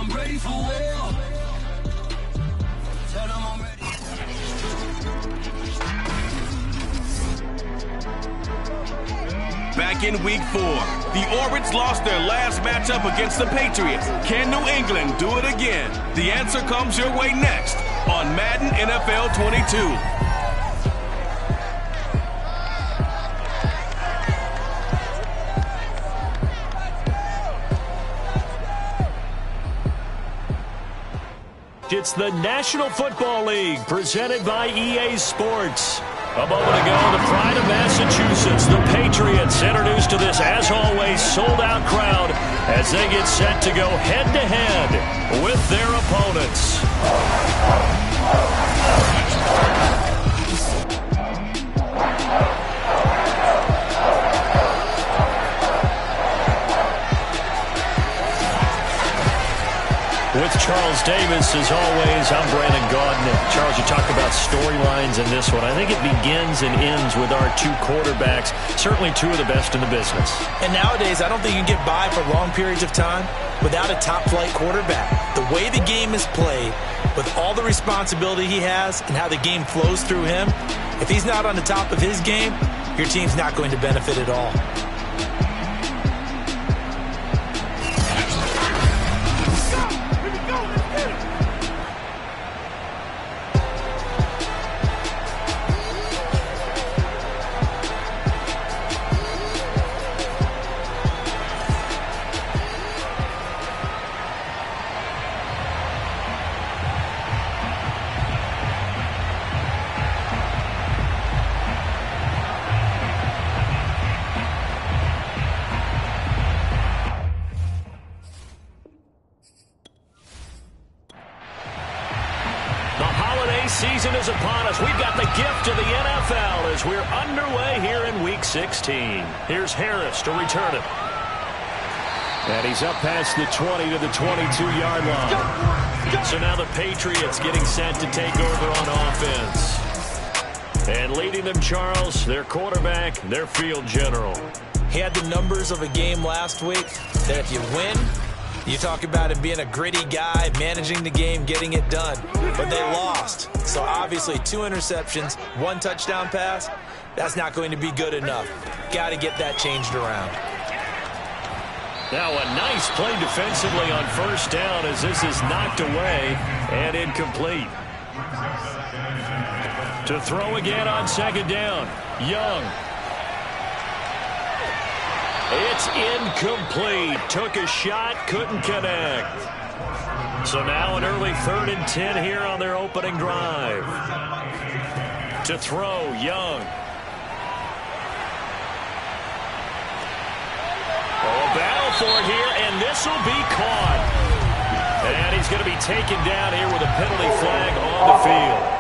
I'm ready for war. Tell them I'm ready. Back in week 4, the Orbits lost their last matchup against the Patriots. Can New England do it again? The answer comes your way next on Madden NFL 22. It's the National Football League presented by EA Sports. A moment ago, the pride of Massachusetts, the Patriots, introduced to this, as always, sold-out crowd as they get set to go head-to-head with their opponents. With Charles Davis, as always, I'm Brandon Gaudin. Charles, you talked about storylines in this one. I think it begins and ends with our two quarterbacks, certainly two of the best in the business. And nowadays, I don't think you can get by for long periods of time without a top-flight quarterback. The way the game is played, with all the responsibility he has and how the game flows through him, if he's not on the top of his game, your team's not going to benefit at all. Season is upon us. We've got the gift of the NFL as we're underway here in Week 16. Here's Harris to return it. And he's up past the 20 to the 22-yard line. So now the Patriots getting set to take over on offense. And leading them, Charles, their quarterback, their field general. He had the numbers of a game last week that if you win, you talk about him being a gritty guy, managing the game, getting it done. But they lost. So obviously 2 interceptions, 1 touchdown pass, that's not going to be good enough. Got to get that changed around. Now a nice play defensively on first down as this is knocked away and incomplete. To throw again on second down, Young. It's incomplete. Took a shot, couldn't connect. So now an early 3rd and 10 here on their opening drive. To throw, Young. Oh, battle for it here, and this will be caught. And he's going to be taken down here with a penalty flag on the field.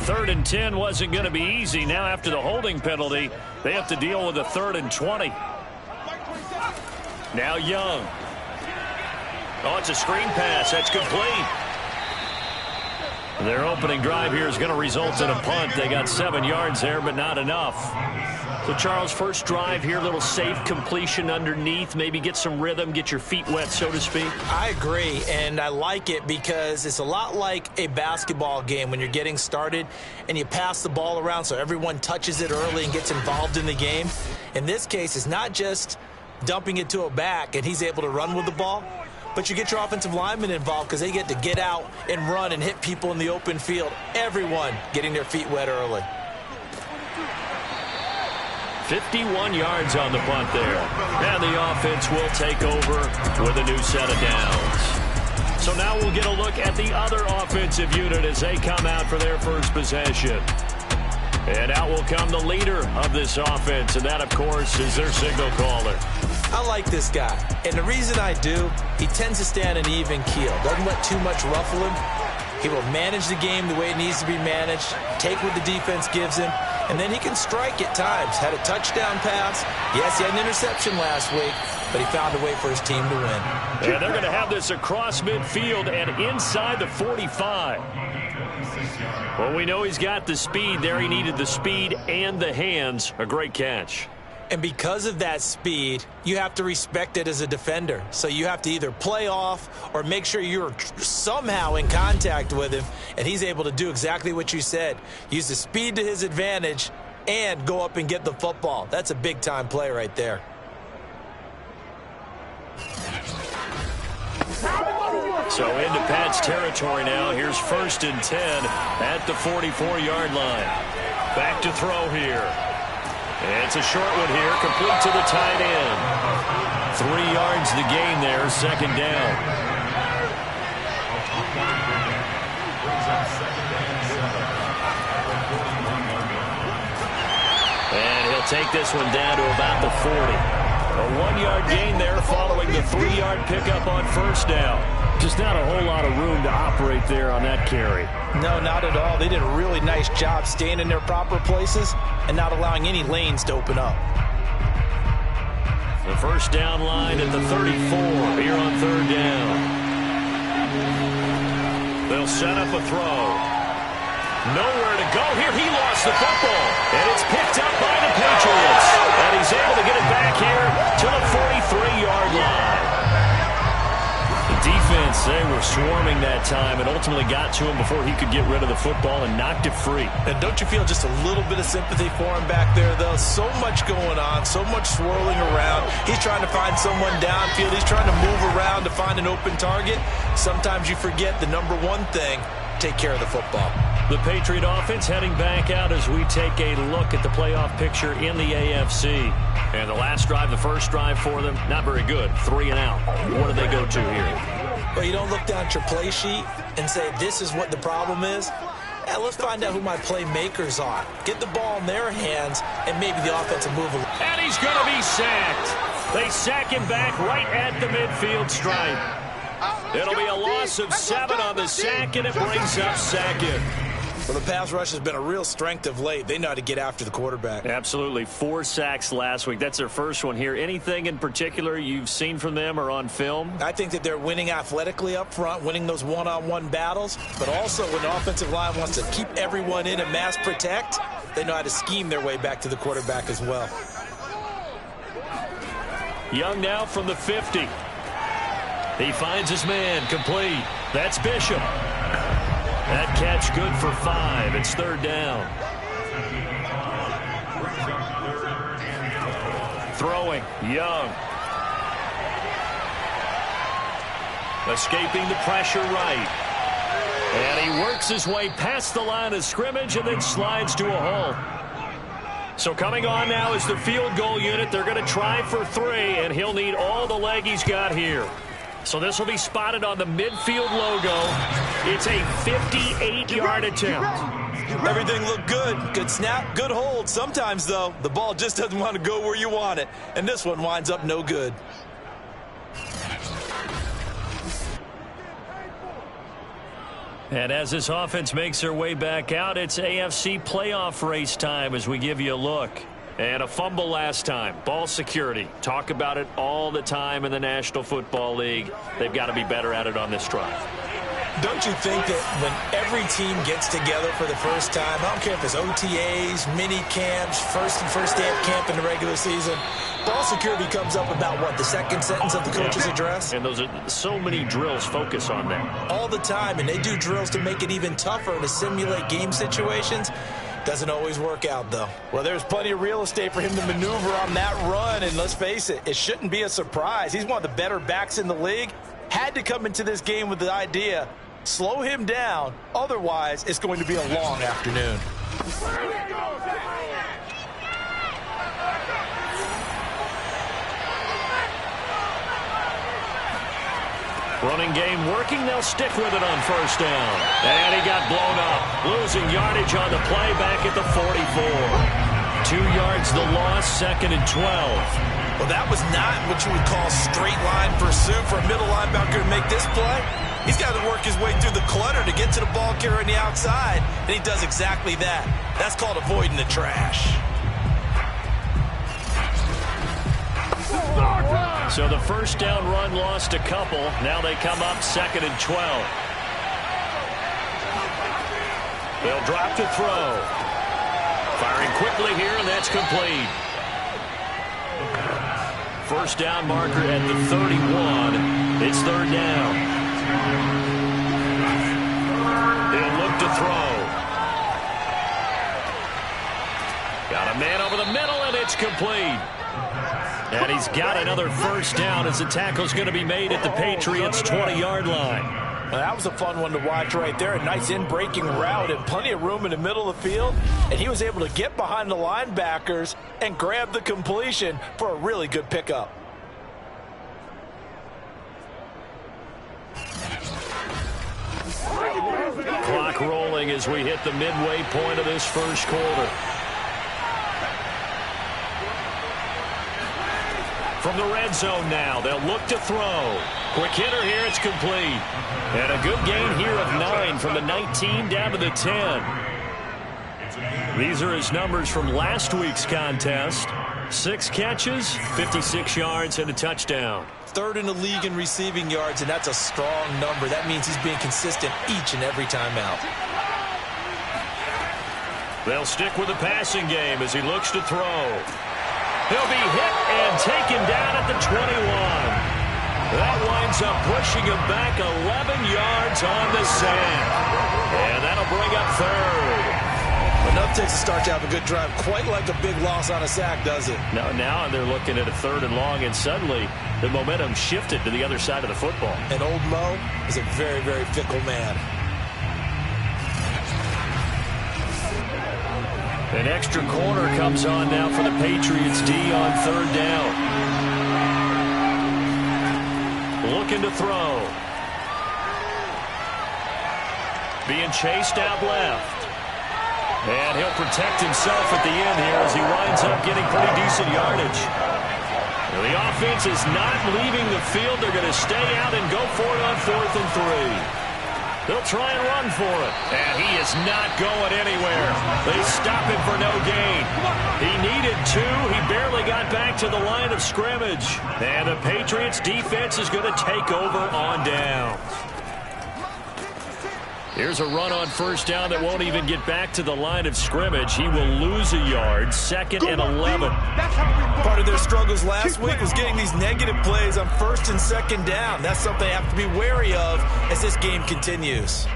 3rd and 10 wasn't going to be easy. Now after the holding penalty, they have to deal with a 3rd and 20. Now Young. Oh, it's a screen pass. That's complete. Their opening drive here is going to result in a punt. They got 7 yards there, but not enough. So, Charles, first drive here, little safe completion underneath. Maybe get some rhythm, get your feet wet, so to speak. I agree, and I like it because it's a lot like a basketball game when you're getting started and you pass the ball around so everyone touches it early and gets involved in the game. In this case, it's not just dumping it to a back and he's able to run with the ball, but you get your offensive linemen involved because they get to get out and run and hit people in the open field. Everyone getting their feet wet early. 51 yards on the punt there. And the offense will take over with a new set of downs. So now we'll get a look at the other offensive unit as they come out for their first possession. And out will come the leader of this offense, and that, of course, is their signal caller. I like this guy, and the reason I do, he tends to stand an even keel. Doesn't let too much ruffle him. He will manage the game the way it needs to be managed, take what the defense gives him, and then he can strike at times. Had a touchdown pass. Yes, he had an interception last week, but he found a way for his team to win. Yeah, they're going to have this across midfield and inside the 45. Well, we know he's got the speed there. He needed the speed and the hands. A great catch. And because of that speed, you have to respect it as a defender. So you have to either play off or make sure you're somehow in contact with him, and he's able to do exactly what you said. Use the speed to his advantage and go up and get the football. That's a big-time play right there. So into Pat's territory now. Here's 1st and 10 at the 44-yard line. Back to throw here. It's a short one here, complete to the tight end. 3 yards the gain there, 2nd down. And he'll take this one down to about the 40. A 1-yard gain there following the 3-yard pickup on 1st down. Just not a whole lot of room to operate there on that carry. No, not at all. They did a really nice job staying in their proper places and not allowing any lanes to open up. The 1st down line at the 34 here on 3rd down. They'll set up a throw. Nowhere to go here. He lost the football. And it's picked up by the Patriots. And he's able to get it back here to the 43-yard line. Defense, they were swarming that time and ultimately got to him before he could get rid of the football and knocked it free. And don't you feel just a little bit of sympathy for him back there, though? So much going on, so much swirling around. He's trying to find someone downfield. He's trying to move around to find an open target. Sometimes you forget the number one thing, take care of the football. The Patriot offense heading back out as we take a look at the playoff picture in the AFC. And the last drive, the first drive for them, not very good. 3 and out. What do they go to here? Well, you don't look down at your play sheet and say, this is what the problem is. Yeah, let's find out who my playmakers are. Get the ball in their hands, and maybe the offense will move a little. And he's going to be sacked. They sack him back right at the midfield stripe. It'll be a loss of 7 on the sack, and it brings up 2nd. Well, the pass rush has been a real strength of late. They know how to get after the quarterback. Absolutely. 4 sacks last week. That's their first one here. Anything in particular you've seen from them or on film? I think that they're winning athletically up front, winning those one-on-one battles, but also when the offensive line wants to keep everyone in and mass protect, they know how to scheme their way back to the quarterback as well. Young now from the 50. He finds his man, complete. That's Bishop. That catch good for 5. It's 3rd down. Throwing, Young. Escaping the pressure right. And he works his way past the line of scrimmage and then slides to a hole. So coming on now is the field goal unit. They're going to try for 3, and he'll need all the leg he's got here. So this will be spotted on the midfield logo. It's a 58-yard attempt. Everything looked good. Good snap, good hold. Sometimes, though, the ball just doesn't want to go where you want it. And this one winds up no good. And as this offense makes their way back out, it's AFC playoff race time as we give you a look. And a fumble last time. Ball security. Talk about it all the time in the National Football League. They've got to be better at it on this drive. Don't you think that when every team gets together for the first time, I don't care if it's OTAs, mini camps, first day of camp in the regular season, ball security comes up about what, the second sentence of the coach's address? And those are so many drills focus on that. All the time, and they do drills to make it even tougher to simulate game situations. Doesn't always work out, though. Well, there's plenty of real estate for him to maneuver on that run, and let's face it, it shouldn't be a surprise. He's one of the better backs in the league. Had to come into this game with the idea, slow him down, otherwise it's going to be a long afternoon. Running game working. They'll stick with it on 1st down. And he got blown up. Losing yardage on the play back at the 44. 2 yards the loss, 2nd and 12. Well, that was not what you would call straight line pursuit for a middle linebacker to make this play. He's got to work his way through the clutter to get to the ball carrier on the outside, and he does exactly that. That's called avoiding the trash. So the 1st down run lost a couple. Now they come up 2nd and 12. They'll drop to throw. Firing quickly here, and that's complete. first down marker at the 31. It's third down. He'll look to throw. Got a man over the middle, and it's complete. And he's got another first down as the tackle's going to be made at the Patriots' 20-yard line. Well, that was a fun one to watch right there. A nice in-breaking route and plenty of room in the middle of the field. And he was able to get behind the linebackers and grab the completion for a really good pickup. Clock rolling as we hit the midway point of this first quarter. From the red zone now, they'll look to throw. Quick hitter here, it's complete. And a good gain here of 9 from the 19 down to the 10. These are his numbers from last week's contest. 6 catches, 56 yards, and a touchdown. Third in the league in receiving yards, and that's a strong number. That means he's being consistent each and every time out. They'll stick with the passing game as he looks to throw. He'll be hit and taken down at the 21. That winds up pushing him back 11 yards on the sack. And that'll bring up third. Enough takes to start to have a good drive. Quite like a big loss on a sack, does it? Now they're looking at a third and long, and suddenly the momentum shifted to the other side of the football. And old Mo is a very, very fickle man. An extra corner comes on now for the Patriots D on third down. Looking to throw. Being chased out left. And he'll protect himself at the end here as he winds up getting pretty decent yardage. The offense is not leaving the field. They're going to stay out and go for it on 4th and 3. They'll try and run for it. And he is not going anywhere. They stop him for no gain. He needed 2. He barely got back to the line of scrimmage. And the Patriots defense is going to take over on downs. Here's a run on first down that won't even get back to the line of scrimmage. He will lose a yard. 2nd and 11. Part of their struggles last week was getting these negative plays on 1st and 2nd down. That's something they have to be wary of as this game continues.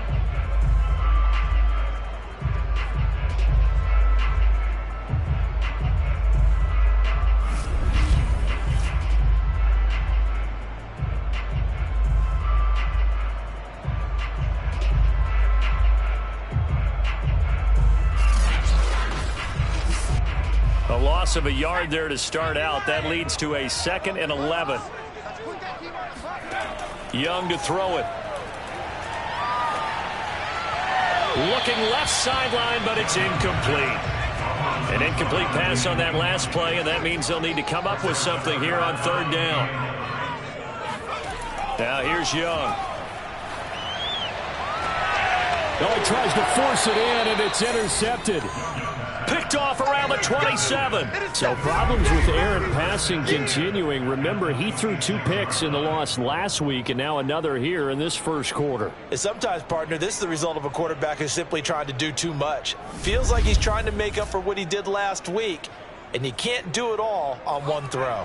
A loss of a yard there to start out. That leads to a 2nd and 11. Young to throw it. Looking left sideline, but it's incomplete. An incomplete pass on that last play, and that means they'll need to come up with something here on third down. Now here's Young. Oh, he tries to force it in, and it's intercepted. Picked off around the 27. So problems with errant passing continuing. Remember, he threw 2 picks in the loss last week, and now another here in this first quarter. And sometimes, partner, this is the result of a quarterback who's simply trying to do too much. Feels like he's trying to make up for what he did last week, and he can't do it all on one throw.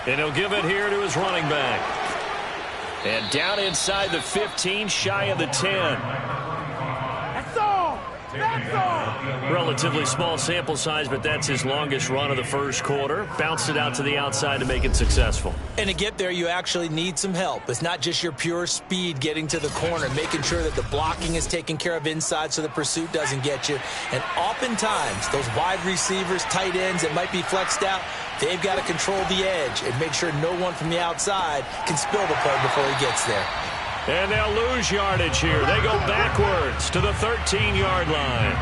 And he'll give it here to his running back. And down inside the 15, shy of the 10. That's all! That's all! Relatively small sample size, but that's his longest run of the first quarter. Bounced it out to the outside to make it successful. And to get there, you actually need some help. It's not just your pure speed getting to the corner, making sure that the blocking is taken care of inside so the pursuit doesn't get you. And oftentimes, those wide receivers, tight ends that might be flexed out, they've got to control the edge and make sure no one from the outside can spill the play before he gets there. And they'll lose yardage here. They go backwards to the 13-yard line.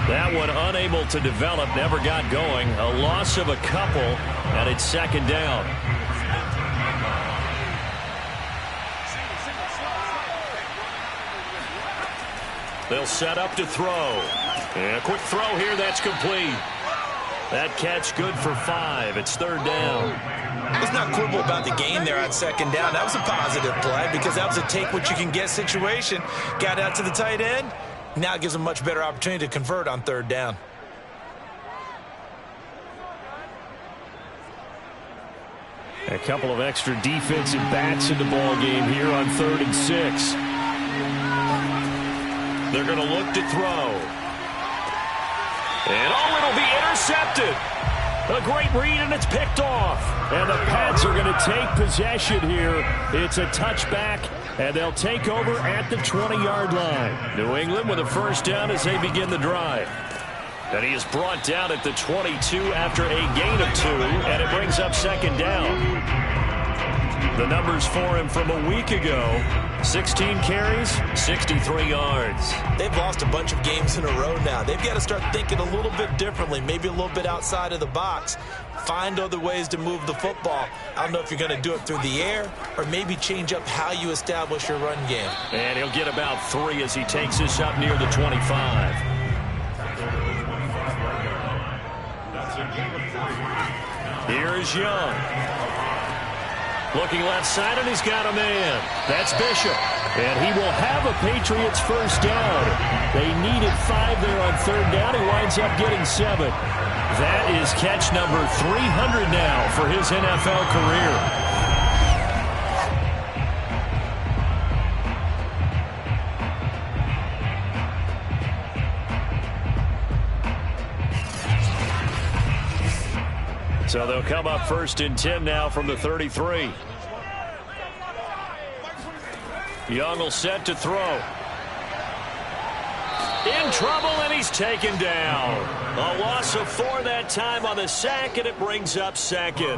That one unable to develop, never got going. A loss of a couple, and it's 2nd down. They'll set up to throw. And a quick throw here, that's complete. That catch good for 5. It's 3rd down. Let's not quibble about the gain there on 2nd down. That was a positive play because that was a take what you can get situation. Got out to the tight end, Now it gives them a much better opportunity to convert on third down. A couple of extra defensive backs in the ball game here on 3rd and 6. They're going to look to throw. And it'll be intercepted. A great read, and it's picked off. And the Pats are going to take possession here. It's a touchback, and they'll take over at the 20-yard line. New England with a first down as they begin the drive. And he is brought down at the 22 after a gain of 2, and it brings up second down. The numbers for him from a week ago: 16 carries, 63 yards. They've lost a bunch of games in a row now. They've got to start thinking a little bit differently, maybe a little bit outside of the box. Find other ways to move the football. I don't know if you're going to do it through the air or maybe change up how you establish your run game. And he'll get about 3 as he takes this up near the 25. Here's Young. Looking left side, and he's got a man. That's Bishop. And he will have a Patriots first down. They needed 5 there on third down. He winds up getting 7. That is catch number 300 now for his NFL career. So they'll come up 1st and 10 now from the 33. Young will set to throw. In trouble, and he's taken down. A loss of 4 that time on the sack, and it brings up 2nd.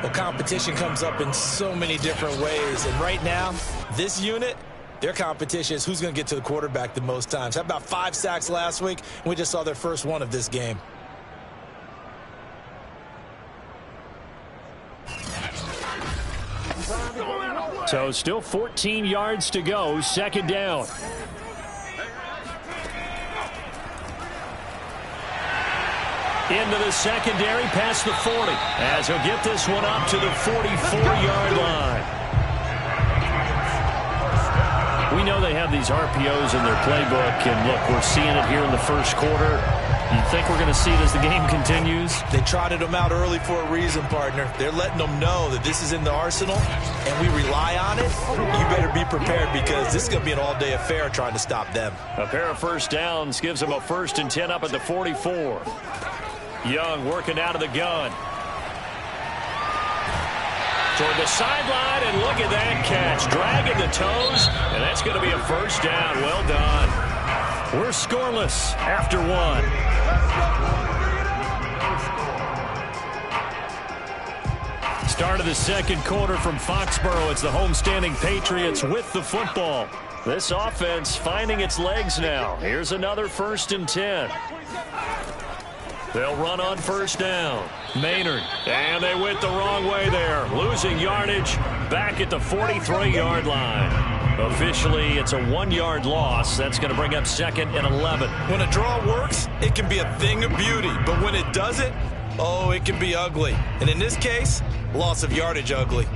Well, competition comes up in so many different ways. And right now, this unit, their competition is who's going to get to the quarterback the most times. How about 5 sacks last week? And we just saw their first one of this game. So still 14 yards to go, 2nd down. Into the secondary, past the 40, as he'll get this one up to the 44-yard line. We know they have these RPOs in their playbook, and look, we're seeing it here in the first quarter. You think we're going to see it as the game continues? They trotted them out early for a reason, partner. They're letting them know that this is in the arsenal, and we rely on it. You better be prepared because this is going to be an all-day affair trying to stop them. A pair of first downs gives them a 1st and 10 up at the 44. Young working out of the gun. Toward the sideline, and look at that catch. Dragging the toes, and that's going to be a first down. Well done. We're scoreless after 1. Start of the 2nd quarter from Foxborough. It's the homestanding Patriots with the football. This offense finding its legs now. Here's another 1st and 10. They'll run on first down. Maynard. And they went the wrong way there. Losing yardage back at the 43-yard line. Officially, it's a 1-yard loss. That's going to bring up 2nd and 11. When a draw works, it can be a thing of beauty. But when it doesn't, oh, it can be ugly. And in this case, loss of yardage ugly.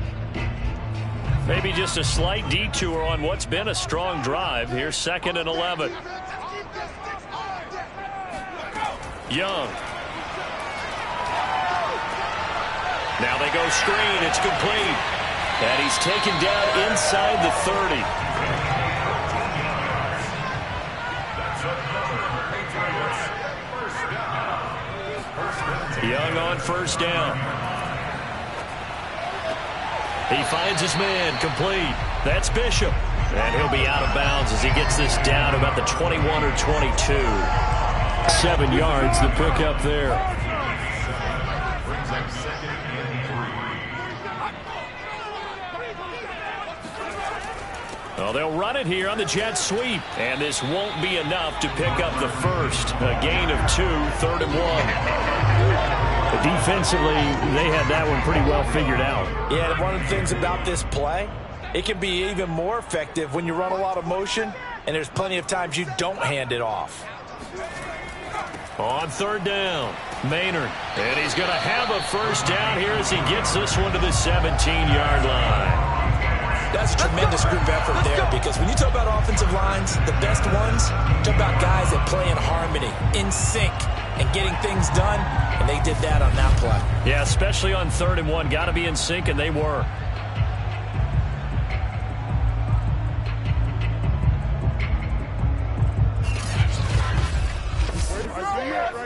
Maybe just a slight detour on what's been a strong drive. Here's 2nd and 11. Young. Now they go screen. It's complete. And he's taken down inside the 30. Young on first down. He finds his man, complete. That's Bishop. And he'll be out of bounds as he gets this down about the 21 or 22. 7 yards to pick up there. Well, they'll run it here on the jet sweep. And this won't be enough to pick up the first. A gain of 2, 3rd and 1. Defensively, they had that one pretty well figured out. Yeah, one of the things about this play, it can be even more effective when you run a lot of motion, and there's plenty of times you don't hand it off. On third down, Maynard. And he's going to have a first down here as he gets this one to the 17-yard line. That's a tremendous group effort there, because when you talk about offensive lines, the best ones, talk about guys that play in harmony, in sync, and getting things done, and they did that on that play. Yeah, especially on 3rd and 1. Got to be in sync, and they were.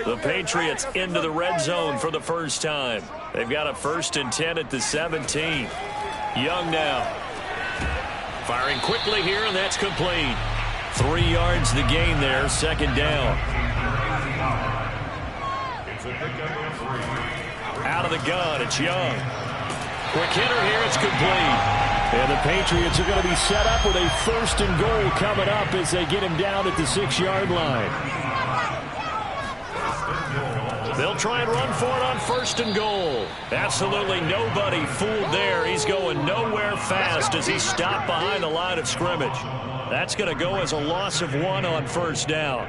The Patriots into the red zone for the first time. They've got a 1st and 10 at the 17. Young now. Firing quickly here, and that's complete. 3 yards the gain there, 2nd down. Out of the gun, it's Young. Quick hitter here, it's complete. And the Patriots are going to be set up with a 1st and goal coming up as they get him down at the 6-yard line. They'll try and run for it on 1st and goal. Absolutely nobody fooled there. He's going nowhere fast as he's stopped behind the line of scrimmage. That's going to go as a loss of 1 on 1st down.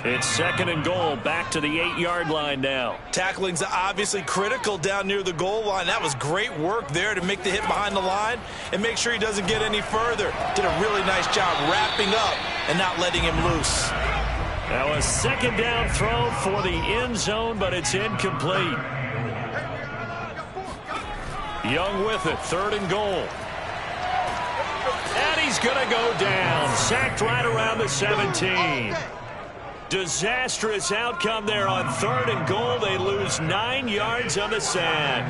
It's 2nd and goal, back to the 8-yard line now. Tackling's obviously critical down near the goal line. That was great work there to make the hit behind the line and make sure he doesn't get any further. Did a really nice job wrapping up and not letting him loose. Now a 2nd down throw for the end zone, but it's incomplete. Young with it, 3rd and goal. And he's going to go down. Sacked right around the 17. Disastrous outcome there on 3rd and goal. They lose 9 yards on the sack.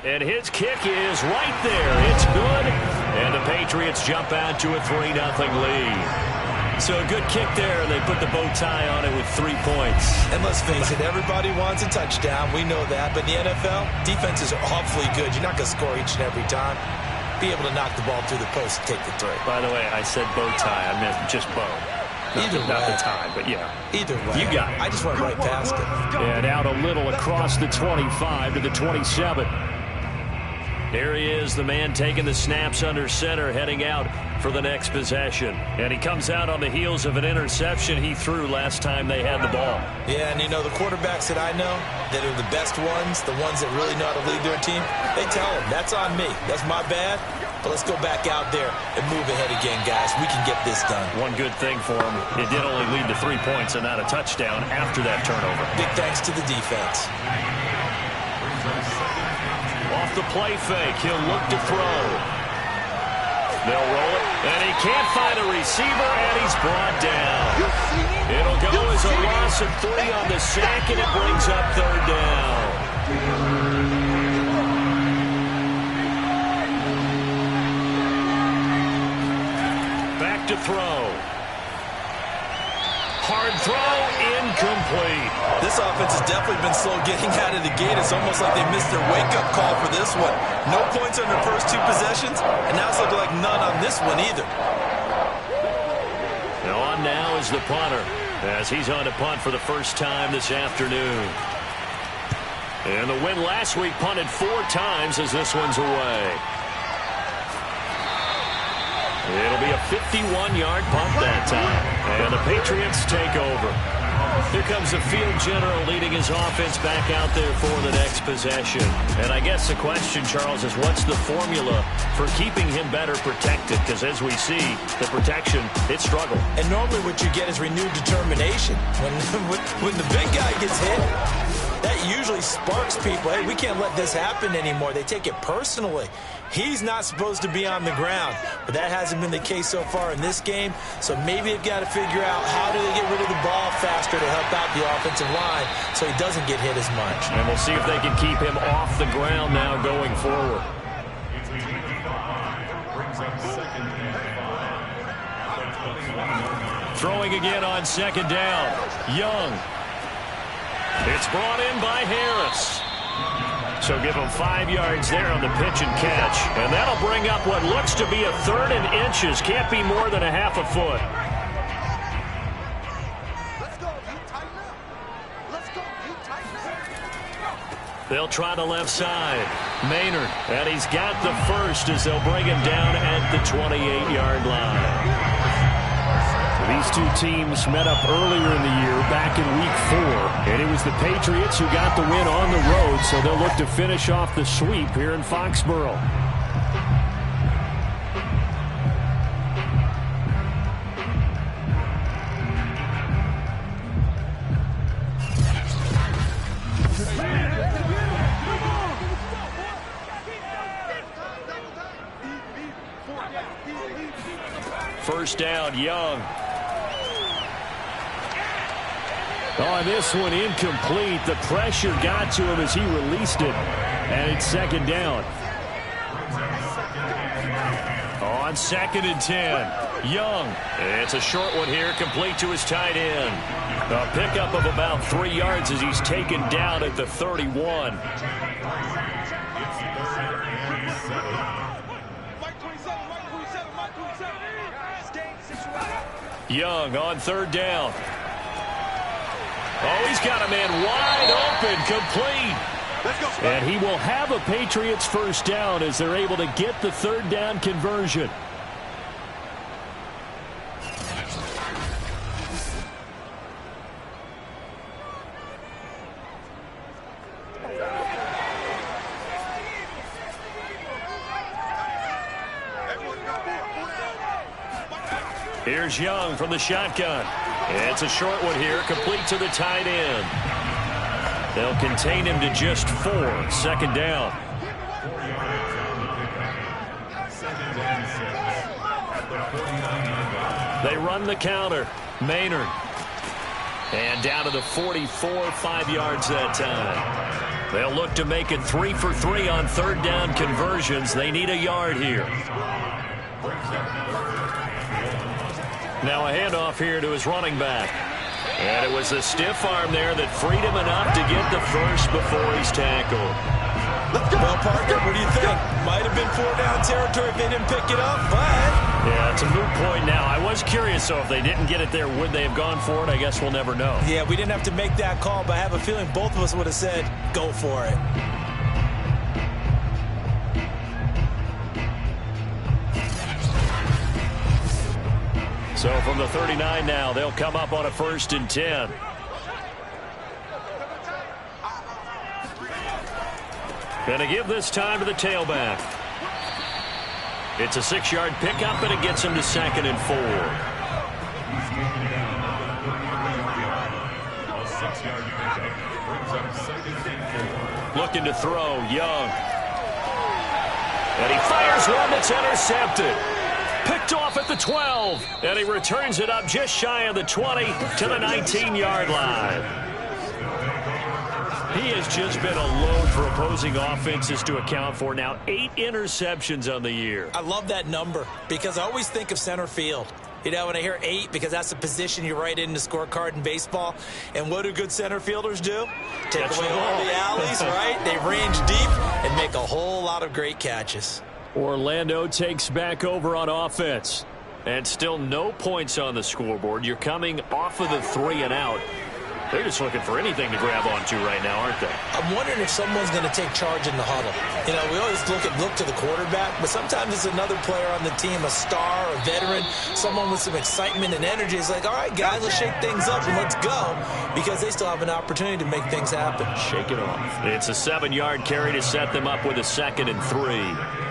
And his kick is right there. It's good. And the Patriots jump out to a 3-0 lead. So a good kick there. They put the bow tie on it with 3 points. And let's face it, everybody wants a touchdown. We know that. But in the NFL, defenses are awfully good. You're not going to score each and every time. Be able to knock the ball through the post and take the throw. By the way, I said bow tie. I meant just bow. Not the tie, but yeah. Either way. You got it. I just went right past it. And out a little across the 25 to the 27. Here he is, the man taking the snaps under center, heading out for the next possession. And he comes out on the heels of an interception he threw last time they had the ball. Yeah, and you know, the quarterbacks that I know that are the best ones, the ones that really know how to lead their team, they tell them, that's on me. That's my bad. But let's go back out there and move ahead again, guys. We can get this done. One good thing for him, it did only lead to 3 points and not a touchdown after that turnover. Big thanks to the defense. Off the play fake, he'll look to throw. They'll roll it, and he can't find a receiver, and he's brought down. It'll go as a loss of 3 on the sack, and it brings up 3rd down. Back to throw. Hard throw, incomplete. This offense has definitely been slow getting out of the gate. It's almost like they missed their wake-up call for this one. No points on their first 2 possessions, and now it's looking like none on this one either. Now on now is the punter, as he's on to punt for the first time this afternoon. And the win last week punted 4 times as this one's away. It'll be a 51-yard punt that time. And the Patriots take over. Here comes the field general leading his offense back out there for the next possession. And I guess the question, Charles, is what's the formula for keeping him better protected? Because as we see, the protection, it struggled. And normally what you get is renewed determination. When the big guy gets hit, that usually sparks people. Hey, we can't let this happen anymore. They take it personally. He's not supposed to be on the ground, but that hasn't been the case so far in this game. So maybe they've got to figure out how do they get rid of the ball faster to help out the offensive line so he doesn't get hit as much. And we'll see if they can keep him off the ground now going forward. Throwing again on 2nd down. Young. It's brought in by Harris. So give him 5 yards there on the pitch and catch. And that'll bring up what looks to be a 3rd and inches. Can't be more than a half a foot. Let's go. You tighten up. Let's go. You tighten up. They'll try the left side. Maynard. And he's got the first as they'll bring him down at the 28-yard line. These two teams met up earlier in the year, back in Week 4, and it was the Patriots who got the win on the road, so they'll look to finish off the sweep here in Foxborough. First down, Young. On this one, incomplete. The pressure got to him as he released it, and it's second down. On 2nd and 10, Young. It's a short one here, complete to his tight end. A pickup of about 3 yards as he's taken down at the 31. Young on 3rd down. Oh, he's got a man wide open, complete. And he will have a Patriots first down as they're able to get the 3rd down conversion. Here's Young from the shotgun. It's a short one here, complete to the tight end. They'll contain him to just 4. 2nd down. They run the counter. Maynard. And down to the 44, 5 yards that time. They'll look to make it 3 for 3 on 3rd down conversions. They need a yard here. Now a handoff here to his running back. And it was a stiff arm there that freed him enough to get the first before he's tackled. Well, partner, what do you think? Might have been 4-down territory if they didn't pick it up, but... Yeah, it's a moot point now. I was curious, so if they didn't get it there, would they have gone for it? I guess we'll never know. Yeah, we didn't have to make that call, but I have a feeling both of us would have said, go for it. So from the 39 now, they'll come up on a 1st and 10. Going to give this time to the tailback. It's a 6-yard pickup, and it gets him to 2nd and 4. Looking to throw, Young. And he fires one that's intercepted. Picked off at the 12, and he returns it up just shy of the 20 to the 19-yard line. He has just been a load for opposing offenses to account for. Now 8 interceptions on the year. I love that number because I always think of center field. You know, when I hear 8, because that's the position you write in the scorecard in baseball. And what do good center fielders do? Take away all the alleys, right? They range deep and make a whole lot of great catches. Orlando takes back over on offense. And still no points on the scoreboard. You're coming off of the 3 and out. They're just looking for anything to grab onto right now, aren't they? I'm wondering if someone's going to take charge in the huddle. You know, we always look to the quarterback, but sometimes it's another player on the team, a star, a veteran, someone with some excitement and energy. It's like, all right, guys, let's shake things up and let's go, because they still have an opportunity to make things happen. Shake it off. It's a 7-yard carry to set them up with a 2nd and 3.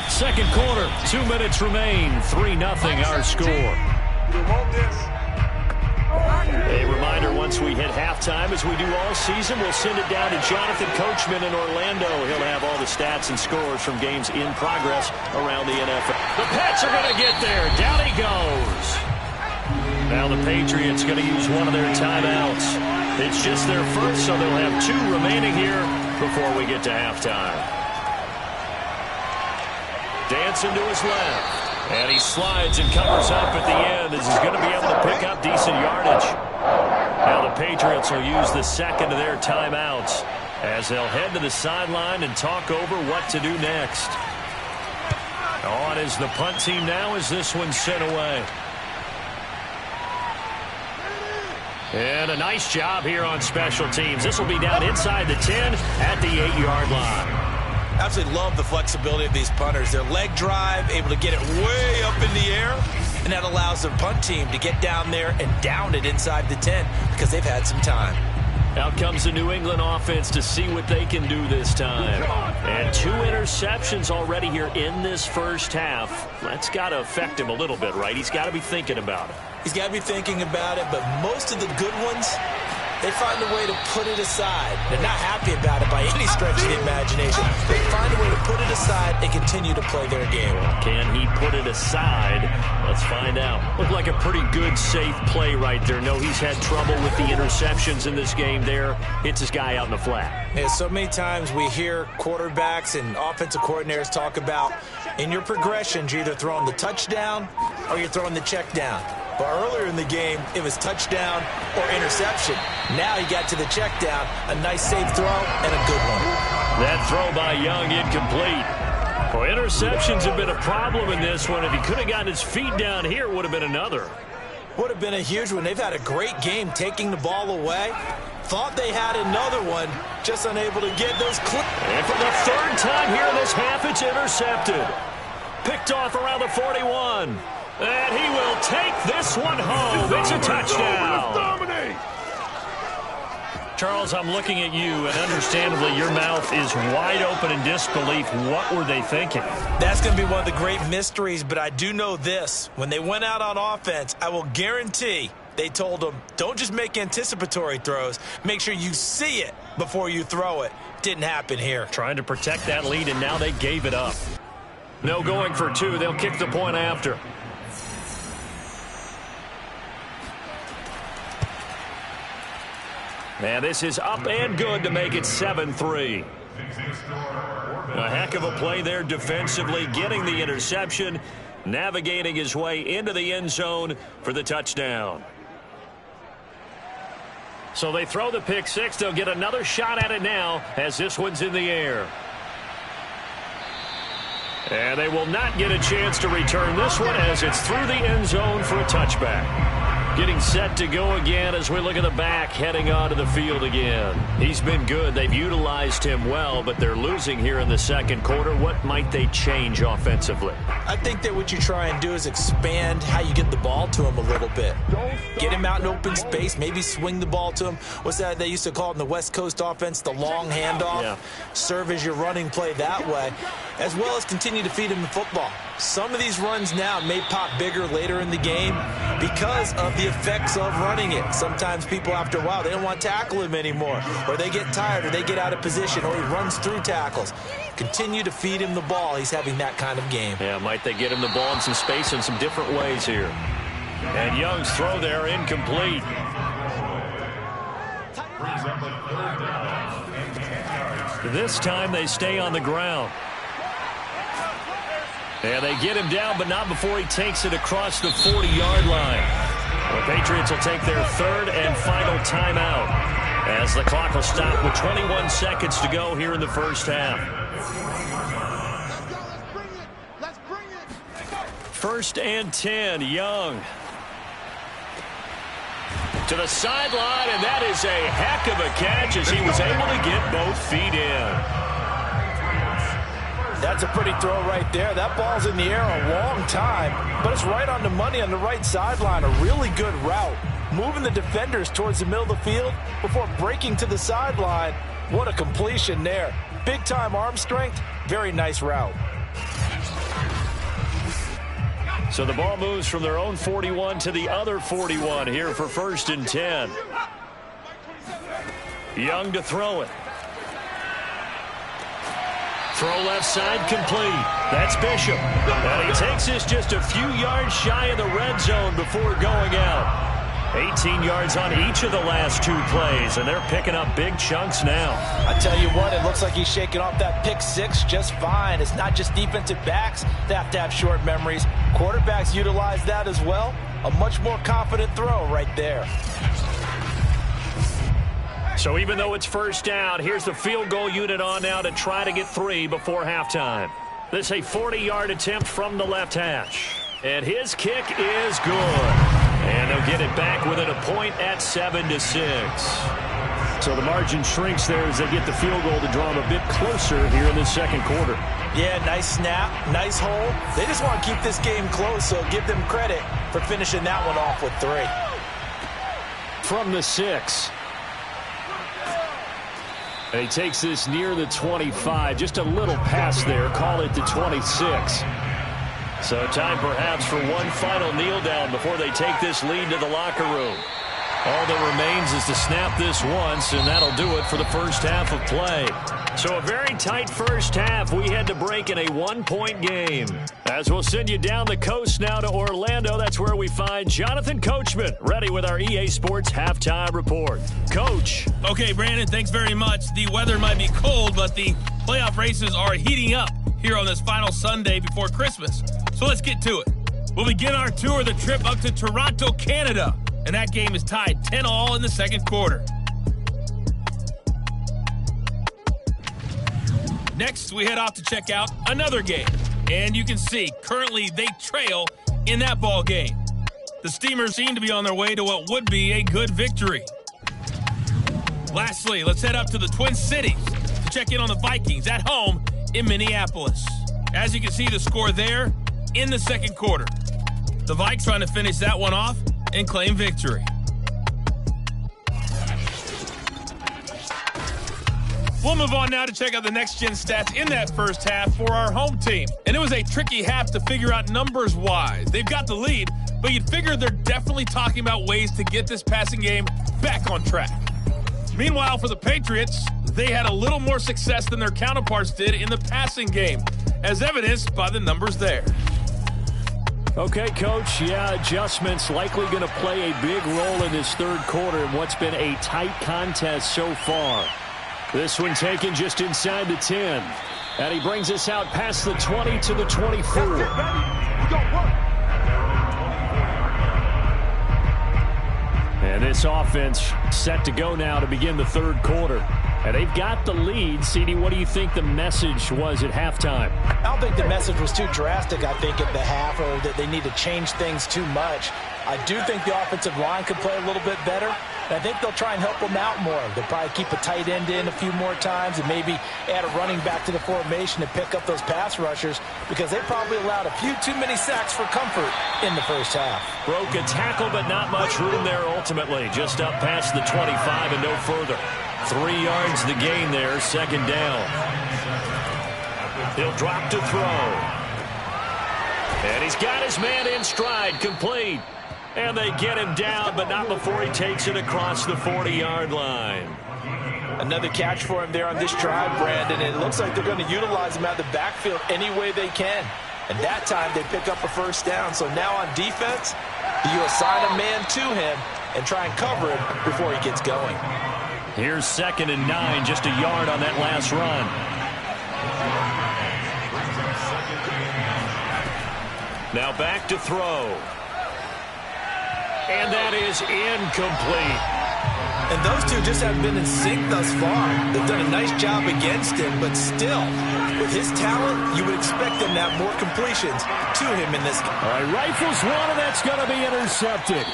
Second quarter, 2 minutes remain. 3-0 our score. A reminder, once we hit halftime, as we do all season, we'll send it down to Jonathan Coachman in Orlando. He'll have all the stats and scores from games in progress around the NFL. The Pats are going to get there. Down he goes. Now the Patriots going to use one of their timeouts. It's just their first, so they'll have 2 remaining here before we get to halftime. Dancing to his left. And he slides and covers up at the end as he's going to be able to pick up decent yardage. Now the Patriots will use the second of their timeouts as they'll head to the sideline and talk over what to do next. On is the punt team now as this one's sent away. And a nice job here on special teams. This will be down inside the 10 at the 8-yard line. Absolutely love the flexibility of these punters. Their leg drive, able to get it way up in the air, and that allows their punt team to get down there and down it inside the 10 because they've had some time. Out comes the New England offense to see what they can do this time. And 2 interceptions already here in this first half. That's got to affect him a little bit, right? He's got to be thinking about it. He's got to be thinking about it, but most of the good ones, they find a way to put it aside. They're not happy about it by any stretch of the imagination. They find a way to put it aside and continue to play their game. Can he put it aside? Let's find out. Looked like a pretty good, safe play right there. No, he's had trouble with the interceptions in this game there. Hits his guy out in the flat. Yeah, so many times we hear quarterbacks and offensive coordinators talk about in your progressions, you're either throwing the touchdown or you're throwing the check down. But earlier in the game, it was touchdown or interception. Now he got to the check down, a nice safe throw, and a good one. That throw by Young incomplete. Well, interceptions have been a problem in this one. If he could have gotten his feet down here, it would have been another. Would have been a huge one. They've had a great game taking the ball away. Thought they had another one, just unable to get those clean. And for the 3rd time here in this half, it's intercepted. Picked off around the 41. And he will take this one home. It's a touchdown. Charles, I'm looking at you, and understandably, your mouth is wide open in disbelief. What were they thinking? That's going to be one of the great mysteries, but I do know this. When they went out on offense, I will guarantee they told them, don't just make anticipatory throws. Make sure you see it before you throw it. Didn't happen here. Trying to protect that lead, and now they gave it up. No going for 2. They'll kick the point after. And this is up and good to make it 7-3. A heck of a play there defensively, getting the interception, navigating his way into the end zone for the touchdown. So they throw the pick 6. They'll get another shot at it now as this one's in the air. And they will not get a chance to return this one as it's through the end zone for a touchback. Getting set to go again as we look at the back heading onto the field again. He's been good. They've utilized him well, but they're losing here in the second quarter. What might they change offensively? I think that what you try and do is expand how you get the ball to him a little bit. Get him out in open space, maybe swing the ball to him. What's that they used to call it in the West Coast offense, the long handoff? Yeah. Serve as your running play that way, as well as continue to feed him the football. Some of these runs now may pop bigger later in the game because of the effects of running it. Sometimes people, after a while, they don't want to tackle him anymore, or they get tired, or they get out of position, or he runs through tackles. Continue to feed him the ball. He's having that kind of game. Yeah, might they get him the ball in some space in some different ways here. And Young's throw there incomplete. This time they stay on the ground. And they get him down, but not before he takes it across the 40-yard line. The Patriots will take their 3rd and final timeout as the clock will stop with 21 seconds to go here in the first half. Let's bring it. 1st and 10, Young. To the sideline, and that is a heck of a catch as he was able to get both feet in. That's a pretty throw right there. That ball's in the air a long time, but it's right on the money on the right sideline. A really good route. Moving the defenders towards the middle of the field before breaking to the sideline. What a completion there. Big-time arm strength. Very nice route. So the ball moves from their own 41 to the other 41 here for 1st and 10. Young to throw it. Throw left side complete. That's Bishop. And he takes this just a few yards shy of the red zone before going out. 18 yards on each of the last 2 plays, and they're picking up big chunks now. I tell you what, it looks like he's shaking off that pick 6 just fine. It's not just defensive backs that have to have short memories. Quarterbacks utilize that as well. A much more confident throw right there. So even though it's 1st down, here's the field goal unit on now to try to get 3 before halftime. This is a 40-yard attempt from the left hash. And his kick is good. And they'll get it back within a point at 7-6. So the margin shrinks there as they get the field goal to draw them a bit closer here in the second quarter. Yeah, nice snap, nice hold. They just want to keep this game close, so give them credit for finishing that one off with 3. From the 6. And he takes this near the 25. Just a little pass there. Call it the 26. So time perhaps for one final kneel down before they take this lead to the locker room. All that remains is to snap this once, and that'll do it for the first half of play. So a very tight first half. We had to break in a 1-point game. As we'll send you down the coast now to Orlando, that's where we find Jonathan Coachman, ready with our EA Sports Halftime Report. Coach. Okay, Brandon, thanks very much. The weather might be cold, but the playoff races are heating up here on this final Sunday before Christmas. So let's get to it. We'll begin our tour of the trip up to Toronto, Canada. And that game is tied 10-all in the second quarter. Next, we head off to check out another game. And you can see, currently they trail in that ball game. The Steamers seem to be on their way to what would be a good victory. Lastly, let's head up to the Twin Cities to check in on the Vikings at home in Minneapolis. As you can see, the score there in the second quarter. The Vikes trying to finish that one off and claim victory. We'll move on now to check out the next-gen stats in that first half for our home team. And it was a tricky half to figure out numbers-wise. They've got the lead, but you'd figure they're definitely talking about ways to get this passing game back on track. Meanwhile, for the Patriots, they had a little more success than their counterparts did in the passing game, as evidenced by the numbers there. Okay, Coach, adjustments likely going to play a big role in this third quarter in what's been a tight contest so far. This one taken just inside the 10. And he brings us out past the 20 to the 24. And this offense set to go now to begin the third quarter. And they've got the lead. CD, what do you think the message was at halftime? I don't think the message was too drastic, I think, at the half, or that they need to change things too much. I do think the offensive line could play a little bit better. And I think they'll try and help them out more. They'll probably keep a tight end in a few more times and maybe add a running back to the formation to pick up those pass rushers, because they probably allowed a few too many sacks for comfort in the first half. Broke a tackle, but not much room there ultimately. Just up past the 25 and no further. 3 yards the gain there, second down. He'll drop to throw. And he's got his man in stride, complete. And they get him down, but not before he takes it across the 40-yard line. Another catch for him there on this drive, Brandon. And it looks like they're going to utilize him out of the backfield any way they can. And that time they pick up a first down. So now on defense, you assign a man to him and try and cover him before he gets going. Here's 2nd and 9, just a yard on that last run. Now back to throw. And that is incomplete. And those two just haven't been in sync thus far. They've done a nice job against him, but still, with his talent, you would expect them to have more completions to him in this game. All right, rifles one, and that's going to be intercepted.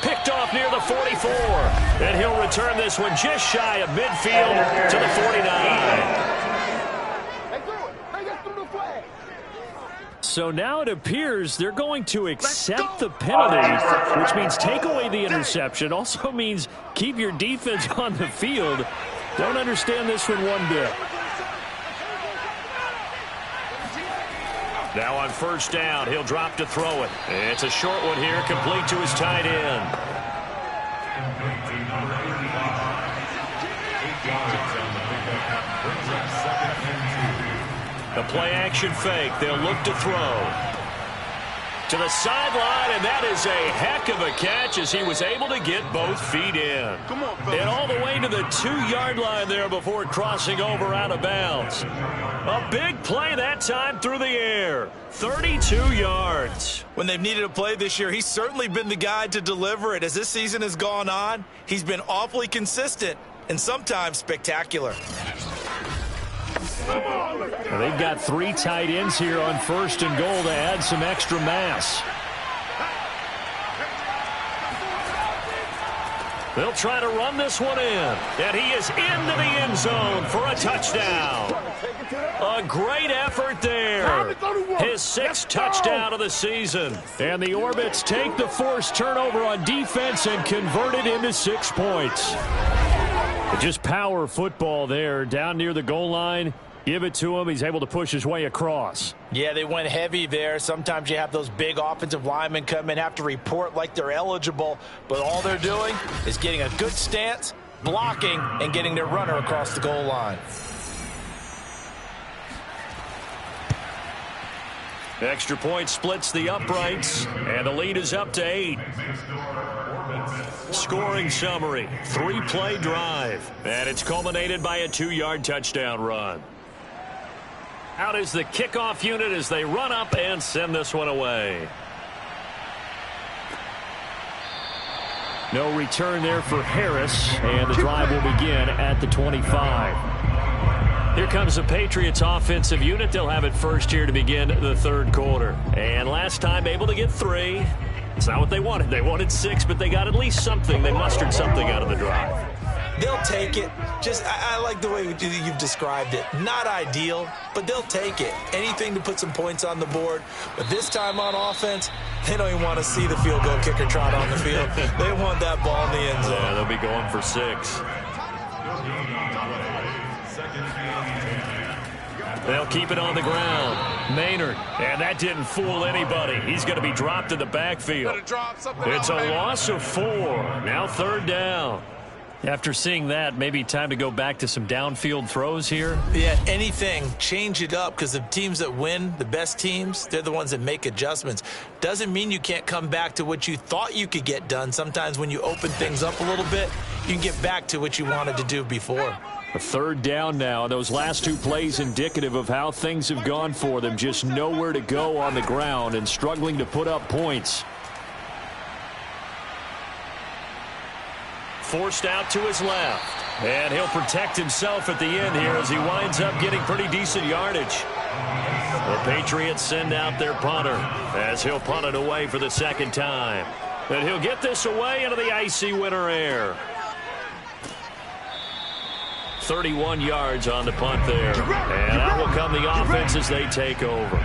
Picked off near the 44. And he'll return this one just shy of midfield to the 49. So now it appears they're going to accept the penalty, which means take away the interception. Also means keep your defense on the field. Don't understand this one one bit. Now on first down, he'll drop to throw it. It's a short one here, complete to his tight end. The play-action fake. They'll look to throw. To the sideline, and that is a heck of a catch as he was able to get both feet in. And all the way to the 2-yard line there before crossing over out of bounds. A big play that time through the air. 32 yards. When they've needed a play this year, he's certainly been the guy to deliver it. As this season has gone on, he's been awfully consistent and sometimes spectacular. Well, they've got 3 tight ends here on 1st and goal to add some extra mass. They'll try to run this one in. And he is into the end zone for a touchdown. A great effort there. His sixth touchdown of the season. And the Orbits take the forced turnover on defense and convert it into 6 points. Just power football there down near the goal line. Give it to him. He's able to push his way across. Yeah, they went heavy there. Sometimes you have those big offensive linemen come in, have to report like they're eligible, but all they're doing is getting a good stance, blocking, and getting their runner across the goal line. Extra point splits the uprights, and the lead is up to 8. Scoring summary, 3-play drive, and it's culminated by a 2-yard touchdown run. Out is the kickoff unit as they run up and send this one away. No return there for Harris, and the drive will begin at the 25. Here comes the Patriots offensive unit. They'll have it first here to begin the third quarter. And last time able to get 3. It's not what they wanted. They wanted 6, but they got at least something. They mustered something out of the drive. They'll take it. I like the way you've described it. Not ideal, but they'll take it. Anything to put some points on the board. But this time on offense, they don't even want to see the field goal kicker trot on the field. They want that ball in the end zone. Yeah, they'll be going for 6. They'll keep it on the ground. Maynard, and that didn't fool anybody. He's going to be dropped in the backfield. It's a loss of 4. Now 3rd down. After seeing that, maybe time to go back to some downfield throws here. Yeah, anything. Change it up, because the teams that win, the best teams, they're the ones that make adjustments. Doesn't mean you can't come back to what you thought you could get done. Sometimes when you open things up a little bit, you can get back to what you wanted to do before. A 3rd down now. Those last 2 plays indicative of how things have gone for them. Just nowhere to go on the ground and struggling to put up points. Forced out to his left. And he'll protect himself at the end here as he winds up getting pretty decent yardage. The Patriots send out their punter as he'll punt it away for the 2nd time. And he'll get this away into the icy winter air. 31 yards on the punt there. And out will come the offense as they take over.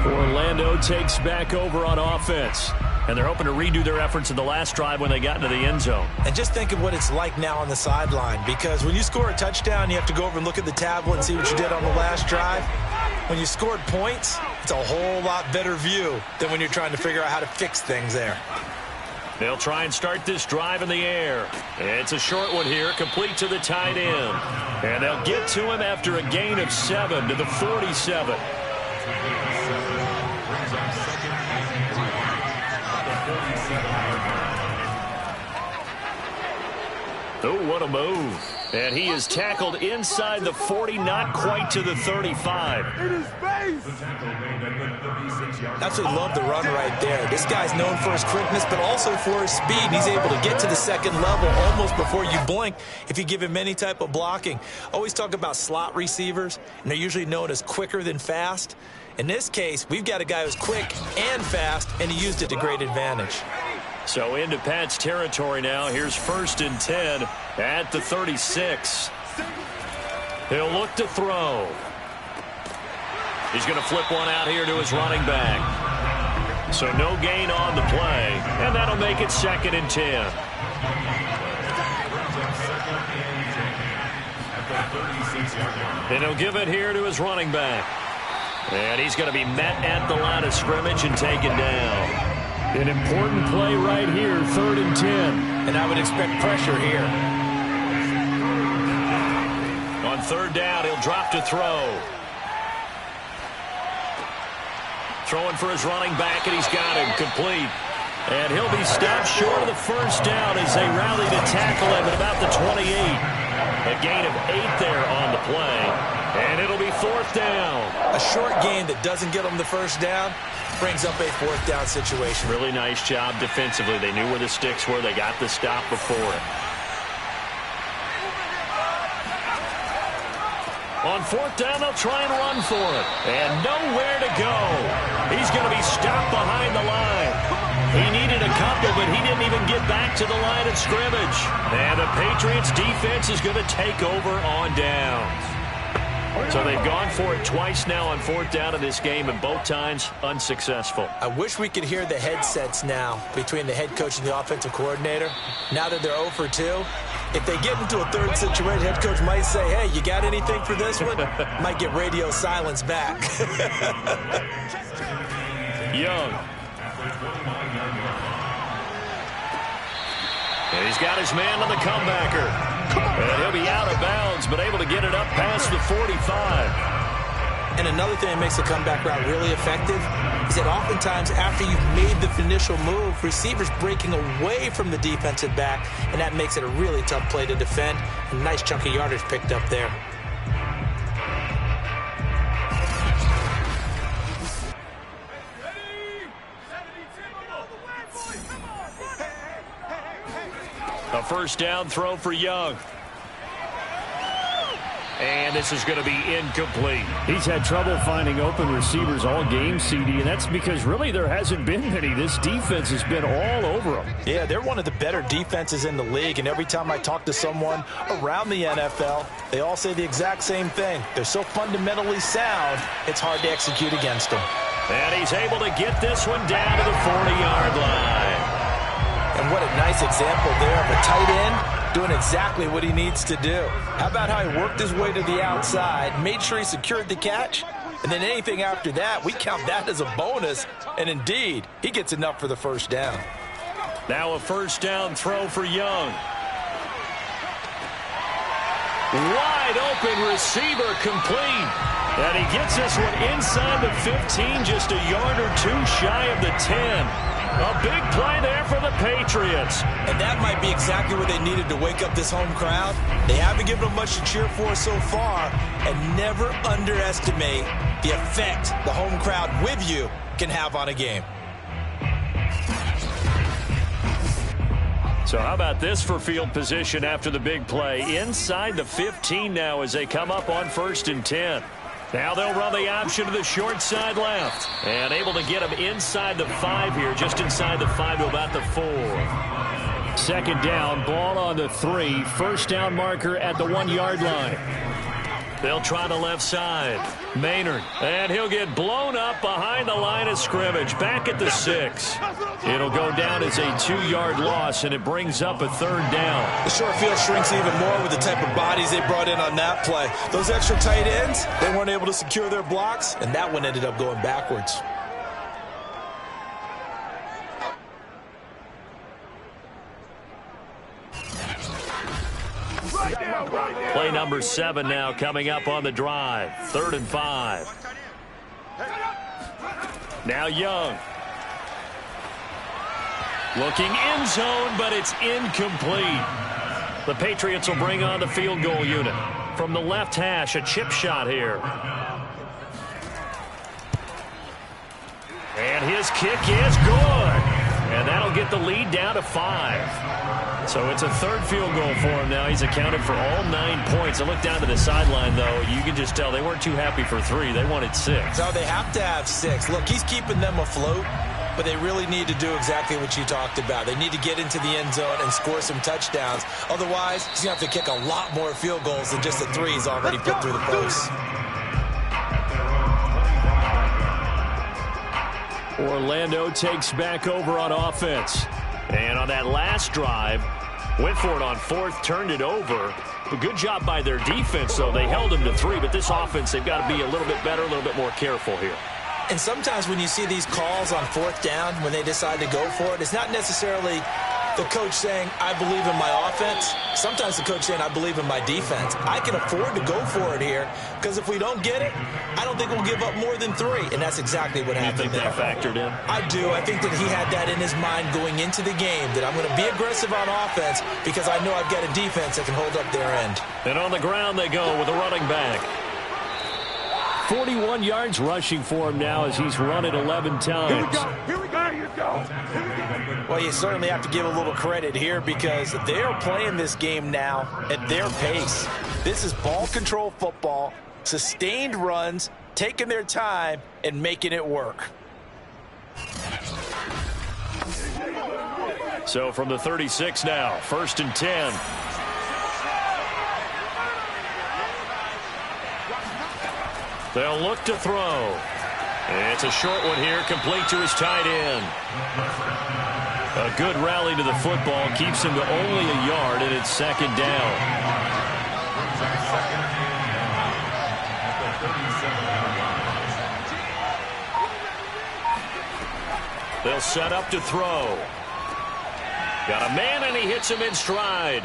Orlando takes back over on offense. And they're hoping to redo their efforts in the last drive when they got into the end zone. And just think of what it's like now on the sideline, because when you score a touchdown, you have to go over and look at the tablet and see what you did on the last drive. When you scored points, it's a whole lot better view than when you're trying to figure out how to fix things there. They'll try and start this drive in the air. It's a short one here, complete to the tight end. And they'll get to him after a gain of 7 to the 47. Oh, what a move. And he is tackled inside the 40, not quite to the 35. Absolutely love the run right there. This guy's known for his quickness, but also for his speed. He's able to get to the 2nd level almost before you blink if you give him any type of blocking. Always talk about slot receivers, and they're usually known as quicker than fast. In this case, we've got a guy who's quick and fast, and he used it to great advantage. So into Pat's territory now. Here's 1st and 10 at the 36. He'll look to throw. He's going to flip one out here to his running back. So no gain on the play, and that'll make it 2nd and 10. And he'll give it here to his running back. And he's going to be met at the line of scrimmage and taken down. An important play right here, 3rd and 10. And I would expect pressure here. On 3rd down, he'll drop to throw. Throwing for his running back, and he's got him complete. And he'll be stopped short of the 1st down as they rally to tackle him at about the 28. A gain of 8 there on the play. And it'll be 4th down. A short gain that doesn't get them the 1st down brings up a 4th down situation. Really nice job defensively. They knew where the sticks were. They got the stop before it. On 4th down, they'll try and run for it. And nowhere to go. He's going to be stopped behind the line. He needed a couple, but he didn't even get back to the line of scrimmage. And the Patriots defense is going to take over on downs. So they've gone for it twice now on fourth down in this game, and both times unsuccessful. I wish we could hear the headsets now between the head coach and the offensive coordinator. Now that they're 0 for 2, if they get into a third situation, head coach might say, hey, you got anything for this one? Might get radio silence back. Young. And he's got his man on the comebacker. And he'll be out of bounds, but able to get it up past the 45. And another thing that makes the comeback route really effective is that oftentimes after you've made the initial move, receivers breaking away from the defensive back, and that makes it a really tough play to defend. A nice chunk of yardage picked up there. A first down throw for Young. And this is going to be incomplete. He's had trouble finding open receivers all game, CD, and that's because really there hasn't been many. This defense has been all over them. Yeah, they're one of the better defenses in the league, and every time I talk to someone around the NFL, they all say the exact same thing. They're so fundamentally sound, it's hard to execute against them. And he's able to get this one down to the 40-yard line. And what a nice example there of a tight end doing exactly what he needs to do. How about how he worked his way to the outside, made sure he secured the catch, and then anything after that, we count that as a bonus. And indeed, he gets enough for the first down. Now a first down throw for Young. Wide open receiver complete. And he gets this one inside the 15, just a yard or two shy of the 10. A big play there for the Patriots. And that might be exactly what they needed to wake up this home crowd. They haven't given them much to cheer for so far. And never underestimate the effect the home crowd with you can have on a game. So how about this for field position after the big play? Inside the 15 now as they come up on 1st and 10. Now they'll run the option to the short side left. And able to get him inside the 5 here, just inside the 5 to about the 4. Second down, ball on the 3. First down marker at the 1-yard line. They'll try the left side. Maynard, and he'll get blown up behind the line of scrimmage, back at the 6. It'll go down as a 2-yard loss, and it brings up a 3rd down. The short field shrinks even more with the type of bodies they brought in on that play. Those extra tight ends, they weren't able to secure their blocks, and that one ended up going backwards. Play number 7 now coming up on the drive. 3rd and 5. Now Young. Looking end zone, but it's incomplete. The Patriots will bring on the field goal unit. From the left hash, a chip shot here. And his kick is good. And that'll get the lead down to 5. So it's a 3rd field goal for him now. He's accounted for all 9 points. I look down to the sideline, though. You can just tell they weren't too happy for 3. They wanted 6. No, they have to have 6. Look, he's keeping them afloat, but they really need to do exactly what you talked about. They need to get into the end zone and score some touchdowns. Otherwise, he's going to have to kick a lot more field goals than just the 3 he's already put through the post. Orlando takes back over on offense. And on that last drive, went for it on 4th, turned it over. A good job by their defense, though. They held them to 3, but this offense, they've got to be a little bit better, a little bit more careful here. And sometimes when you see these calls on 4th down, when they decide to go for it, it's not necessarily the coach saying, I believe in my offense. Sometimes the coach saying, I believe in my defense. I can afford to go for it here, because if we don't get it, I don't think we'll give up more than 3. And that's exactly what happened there. You think that factored in? I do. I think that he had that in his mind going into the game, that I'm going to be aggressive on offense because I know I've got a defense that can hold up their end. And on the ground they go with a running back. 41 yards rushing for him now as he's run it 11 times. Here we go. Here we go. Well, you certainly have to give a little credit here because they're playing this game now at their pace. This is ball control football, sustained runs, taking their time and making it work. So from the 36 now, 1st and 10. They'll look to throw. It's a short one here, complete to his tight end. A good rally to the football keeps him to only a yard, and it's 2nd down. They'll set up to throw. Got a man, and he hits him in stride.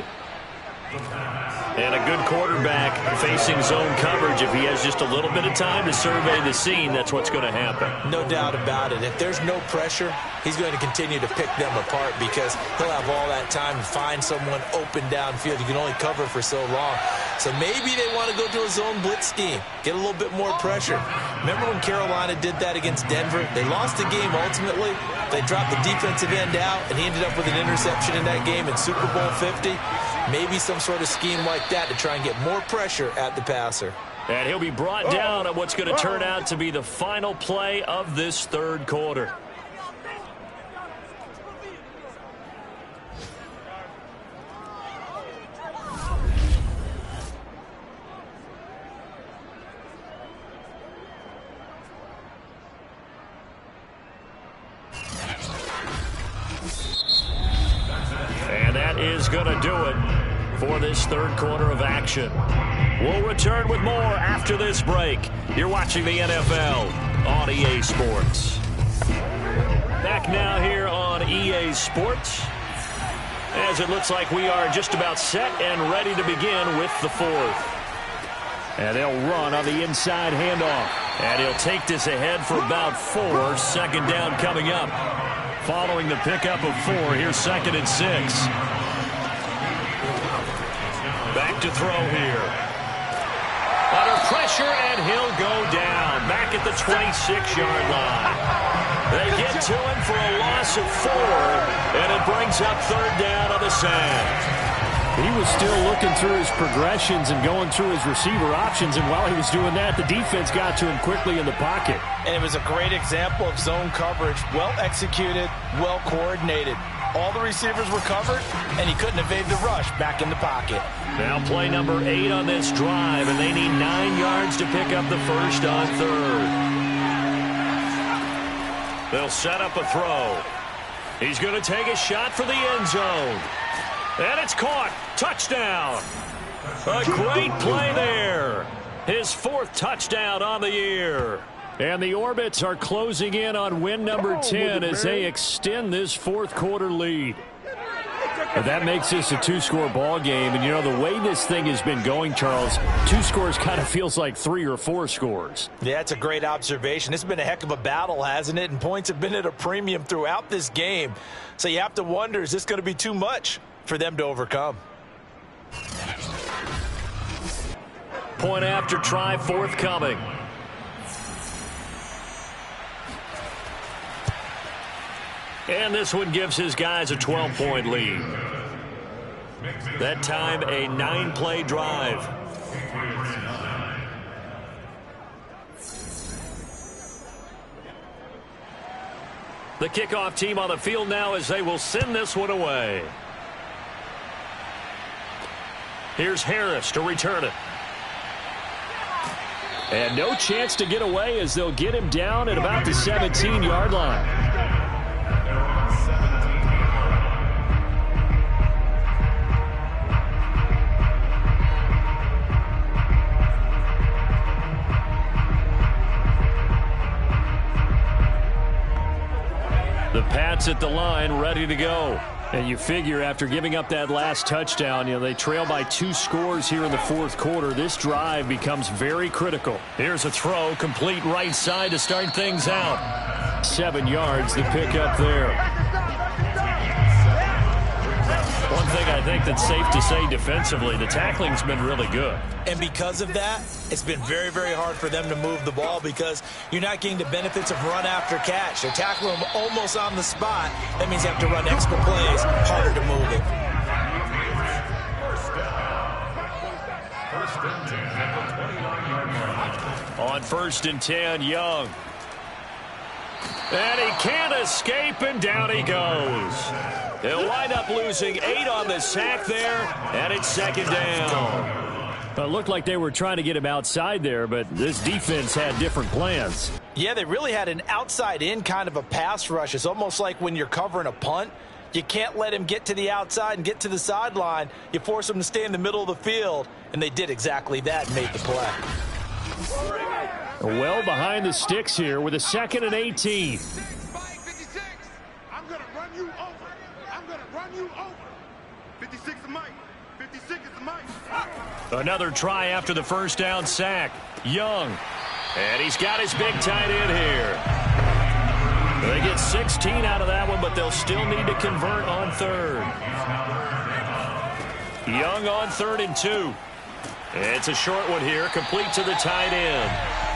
And a good quarterback facing zone coverage. If he has just a little bit of time to survey the scene, that's what's going to happen. No doubt about it. If there's no pressure, he's going to continue to pick them apart because he'll have all that time to find someone open downfield. You can only cover for so long. So maybe they want to go to a zone blitz scheme, get a little bit more pressure. Remember when Carolina did that against Denver? They lost the game ultimately. They dropped the defensive end out, and he ended up with an interception in that game in Super Bowl 50. Maybe some sort of scheme like that to try and get more pressure at the passer. And he'll be brought down at what's going to turn out to be the final play of this 3rd quarter. And that is going to do it for this 3rd quarter of action. We'll return with more after this break. You're watching the NFL on EA Sports. Back now here on EA Sports, as it looks like we are just about set and ready to begin with the 4th. And they'll run on the inside handoff. And he'll take this ahead for about 4. 2nd down coming up. Following the pickup of 4, here's 2nd and 6. Back to throw here. Under pressure, and he'll go down. Back at the 26-yard line. They get to him for a loss of 4, and it brings up 3rd down on the sand. He was still looking through his progressions and going through his receiver options, and while he was doing that, the defense got to him quickly in the pocket. And it was a great example of zone coverage. Well executed, well coordinated. All the receivers were covered, and he couldn't evade the rush back in the pocket. Now play number 8 on this drive, and they need 9 yards to pick up the 1st on 3rd. They'll set up a throw. He's going to take a shot for the end zone. And it's caught. Touchdown. A great play there. His 4th touchdown on the year. And the Orbits are closing in on win number 10 as they extend this 4th quarter lead. And that makes this a 2-score ball game. And, you know, the way this thing has been going, Charles, 2 scores kind of feels like 3 or 4 scores. Yeah, that's a great observation. It's been a heck of a battle, hasn't it? And points have been at a premium throughout this game. So you have to wonder, is this going to be too much for them to overcome? Point after try forthcoming. And this one gives his guys a 12-point lead. That time, a 9-play drive. The kickoff team on the field now as they will send this one away. Here's Harris to return it. And no chance to get away as they'll get him down at about the 17-yard line. The Pats at the line, ready to go. And you figure after giving up that last touchdown, you know, they trail by 2 scores here in the 4th quarter. This drive becomes very critical. Here's a throw, complete right side to start things out. 7 yards, the pickup there. One thing I think that's safe to say defensively, the tackling's been really good. And because of that, it's been very, very hard for them to move the ball because you're not getting the benefits of run after catch. They're tackling them almost on the spot. That means you have to run extra plays, harder to move it. On 1st and 10, Young. And he can't escape, and down he goes. They'll wind up losing 8 on the sack there, and it's second down. It looked like they were trying to get him outside there, but this defense had different plans. Yeah, they really had an outside-in kind of a pass rush. It's almost like when you're covering a punt, you can't let him get to the outside and get to the sideline. You force him to stay in the middle of the field, and they did exactly that and made the play. Well behind the sticks here with a 2nd and 18. 56. I'm going to run you over. I'm going to run you over. 56 is Mike. 56 is Mike. Another try after the first down sack. Young. And he's got his big tight end here. They get 16 out of that one, but they'll still need to convert on third. Young on 3rd and 2. It's a short one here, complete to the tight end.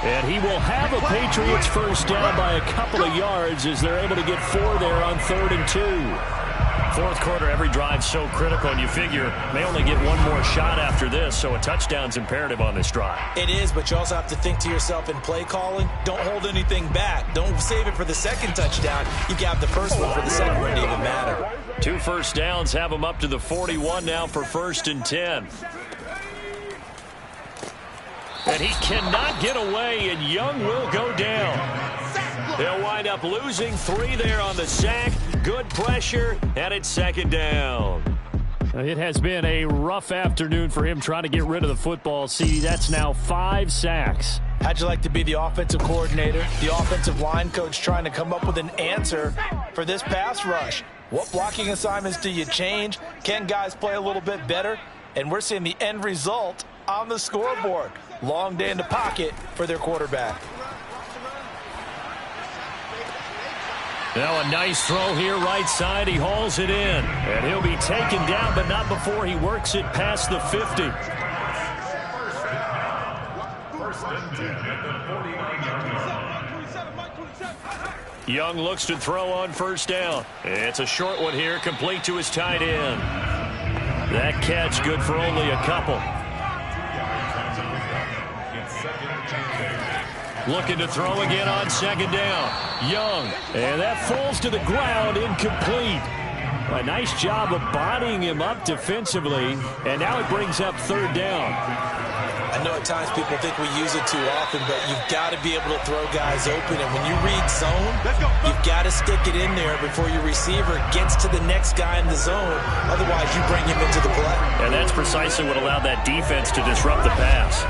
And he will have a Patriots first down by a couple of yards as they're able to get 4 there on 3rd and 2. Fourth quarter, every drive's so critical, and you figure may only get one more shot after this, so a touchdown's imperative on this drive. It is, but you also have to think to yourself in play calling, don't hold anything back. Don't save it for the second touchdown. You got the first one for the second one to even matter. 2 first downs have them up to the 41 now for 1st and 10. And he cannot get away, and Young will go down. They'll wind up losing 3 there on the sack. Good pressure, and it's second down. It has been a rough afternoon for him trying to get rid of the football. See, that's now 5 sacks. How'd you like to be the offensive coordinator, the offensive line coach trying to come up with an answer for this pass rush? What blocking assignments do you change? Can guys play a little bit better? And we're seeing the end result on the scoreboard. Long day in the pocket for their quarterback. Now a nice throw here right side. He hauls it in. And he'll be taken down, but not before he works it past the 50. Young looks to throw on first down. It's a short one here, complete to his tight end. That catch good for only a couple. Looking to throw again on second down. Young. And that falls to the ground, incomplete. A nice job of bodying him up defensively. And now it brings up 3rd down. I know at times people think we use it too often, but you've got to be able to throw guys open. And when you read zone, you've got to stick it in there before your receiver gets to the next guy in the zone. Otherwise, you bring him into the play. And that's precisely what allowed that defense to disrupt the pass.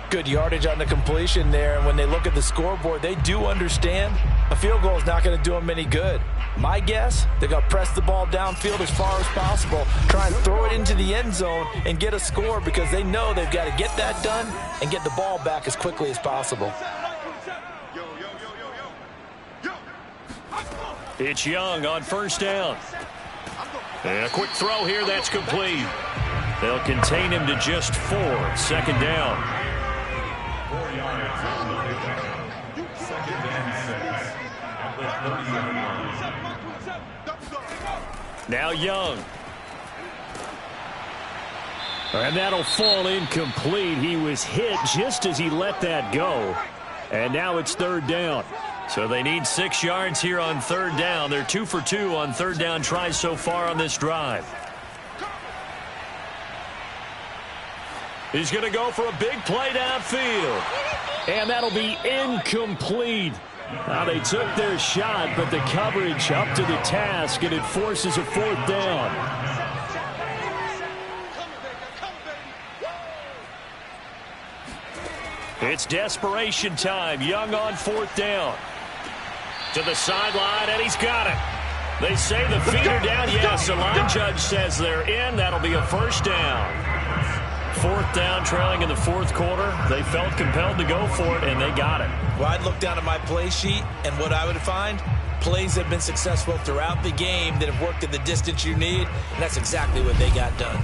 Good yardage on the completion there, and when they look at the scoreboard, they do understand a field goal is not going to do them any good. My guess, they're going to press the ball downfield as far as possible, try and throw it into the end zone and get a score because they know they've got to get that done and get the ball back as quickly as possible. It's Young on first down. And a quick throw here, that's complete. They'll contain him to just 4, second down. Now Young. And that'll fall incomplete. He was hit just as he let that go. And now it's 3rd down. So they need 6 yards here on 3rd down. They're 2 for 2 on 3rd down tries so far on this drive. He's going to go for a big play downfield. And that'll be incomplete. Now they took their shot, but the coverage up to the task, and it forces a 4th down. It's desperation time. Young on 4th down. To the sideline, and he's got it. They say the feet are down. Yes, the line judge says they're in. That'll be a first down. 4th down, trailing in the 4th quarter. They felt compelled to go for it, and they got it. Well, I'd look down at my play sheet, and what I would find, plays have been successful throughout the game that have worked at the distance you need, and that's exactly what they got done.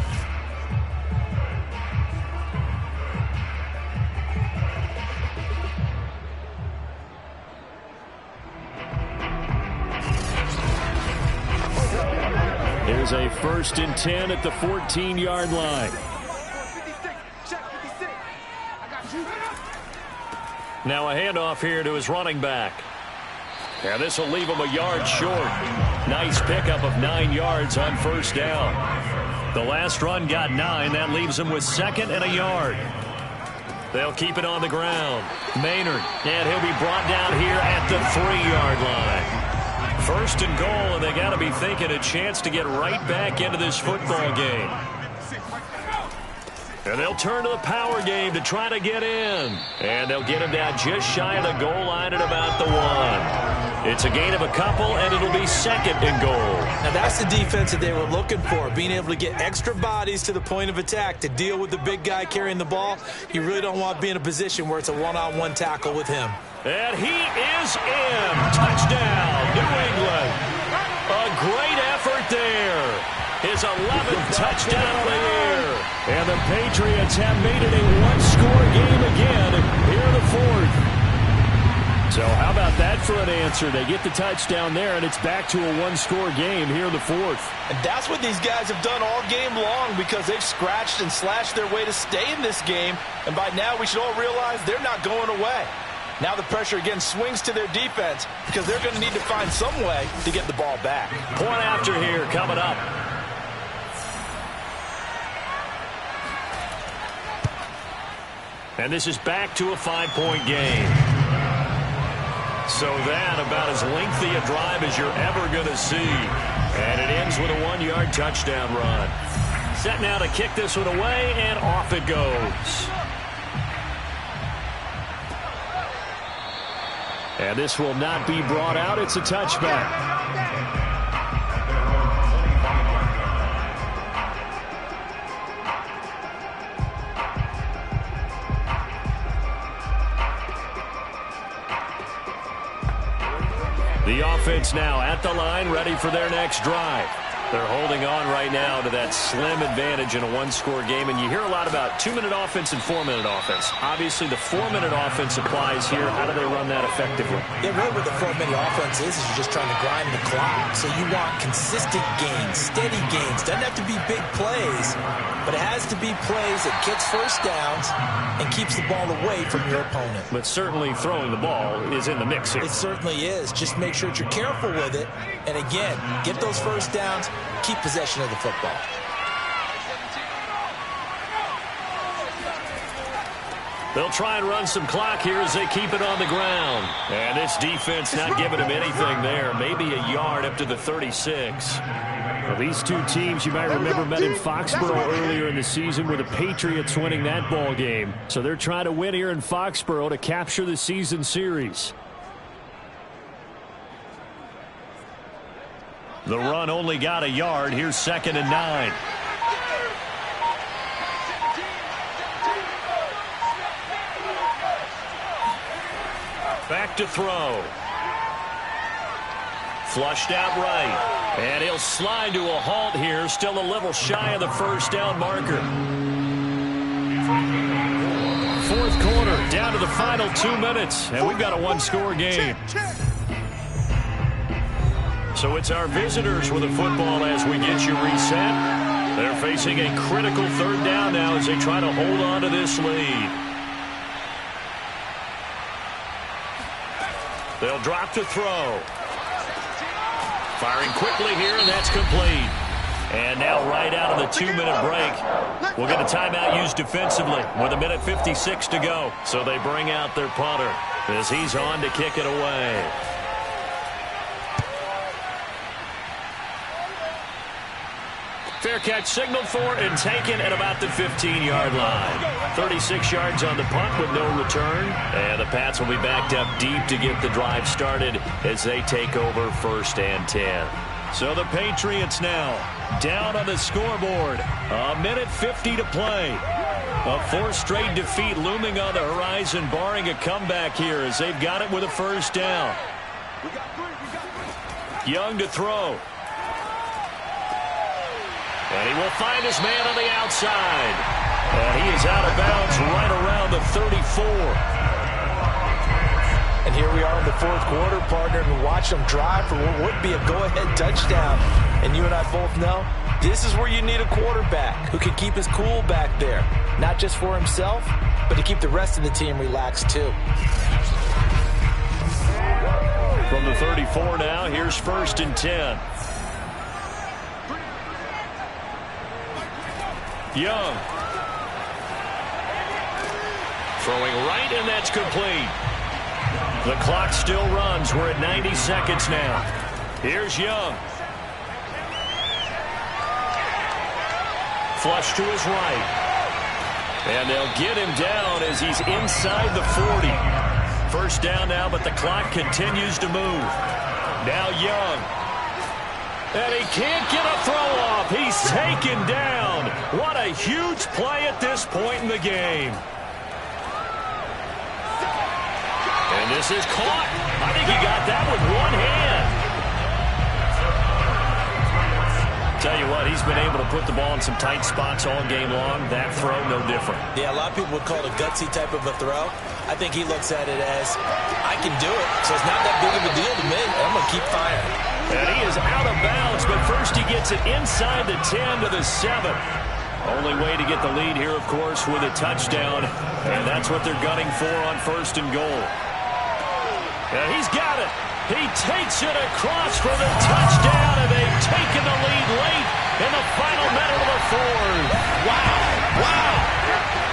Here's a 1st and 10 at the 14-yard line. Now a handoff here to his running back. And this will leave them a yard short. Nice pickup of 9 yards on first down. The last run got 9. That leaves them with 2nd and a yard. They'll keep it on the ground. Maynard, and he'll be brought down here at the 3-yard line. First and goal, and they got to be thinking a chance to get right back into this football game. And they'll turn to the power game to try to get in. And they'll get him down just shy of the goal line at about the 1. It's a gain of a couple, and it'll be 2nd and goal. Now that's the defense that they were looking for, being able to get extra bodies to the point of attack to deal with the big guy carrying the ball. You really don't want to be in a position where it's a one-on-one tackle with him. And he is in. Touchdown, New England. A great effort there. His 11th touchdown of the year. And the Patriots have made it a one-score game again here in the 4th. So how about that for an answer? They get the touchdown there, and it's back to a one-score game here in the 4th. And that's what these guys have done all game long, because they've scratched and slashed their way to stay in this game. And by now, we should all realize they're not going away. Now the pressure again swings to their defense, because they're going to need to find some way to get the ball back. Point after here coming up. And this is back to a 5-point game. So that about as lengthy a drive as you're ever going to see. And it ends with a 1-yard touchdown run. Set now to kick this one away, and off it goes. And this will not be brought out. It's a touchback. The offense now at the line, ready for their next drive. They're holding on right now to that slim advantage in a one-score game, and you hear a lot about 2-minute offense and 4-minute offense. Obviously, the 4-minute offense applies here. How do they run that effectively? Yeah, really what the 4-minute offense is you're just trying to grind the clock. So you want consistent gains, steady gains. Doesn't have to be big plays, but it has to be plays that gets first downs and keeps the ball away from your opponent. But certainly throwing the ball is in the mix here. It certainly is. Just make sure that you're careful with it. And again, get those first downs, keep possession of the football. They'll try and run some clock here as they keep it on the ground. And this defense not giving them anything there. Maybe a yard up to the 36. Well, these two teams, you might remember, met in Foxborough earlier in the season with the Patriots winning that ball game. So they're trying to win here in Foxborough to capture the season series. The run only got a yard. Here's 2nd and 9. Back to throw. Flushed out right. And he'll slide to a halt here. Still a little shy of the first down marker. 4th quarter, down to the final 2 minutes. And we've got a one-score game. So it's our visitors with the football as we get you reset. They're facing a critical 3rd down now as they try to hold on to this lead. They'll drop to throw. Firing quickly here, and that's complete. And now right out of the 2-minute break, we'll get a timeout used defensively with 1:56 to go. So they bring out their punter as he's on to kick it away. Fair catch signaled for and taken at about the 15-yard line. 36 yards on the punt with no return. And the Pats will be backed up deep to get the drive started as they take over 1st and 10. So the Patriots now down on the scoreboard. 1:50 to play. A 4th straight defeat looming on the horizon, barring a comeback here as they've got it with a first down. Young to throw. And he will find his man on the outside. And he is out of bounds right around the 34. And here we are in the 4th quarter, partner, and watch them drive for what would be a go-ahead touchdown. And you and I both know this is where you need a quarterback who can keep his cool back there. Not just for himself, but to keep the rest of the team relaxed too. From the 34 now, here's 1st and 10. Young. Throwing right, and that's complete. The clock still runs. We're at 90 seconds now. Here's Young. Flush to his right. And they'll get him down as he's inside the 40. First down now, but the clock continues to move. Now Young. And he can't get a throw off. He's taken down. What a huge play at this point in the game. And this is caught. I think he got that with one hand. Tell you what, he's been able to put the ball in some tight spots all game long. That throw, no different. Yeah, a lot of people would call it a gutsy type of a throw. I think he looks at it as, I can do it, so it's not that big of a deal to me. I'm going to keep firing. And he is out of bounds, but first he gets it inside the 10 to the 7. Only way to get the lead here, of course, with a touchdown. And that's what they're gunning for on 1st and goal. And he's got it. He takes it across for the touchdown, and they've taken the lead late in the final minute of the 4th. Wow. Wow.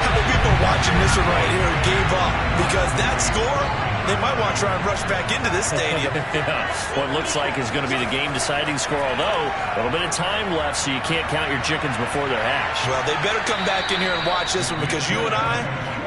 How many people watching this one right here gave up? Because that score, they might want to try and rush back into this stadium. Yeah. What looks like is going to be the game-deciding score, although a little bit of time left, so you can't count your chickens before they're hatched. Well, they better come back in here and watch this one, because you and I,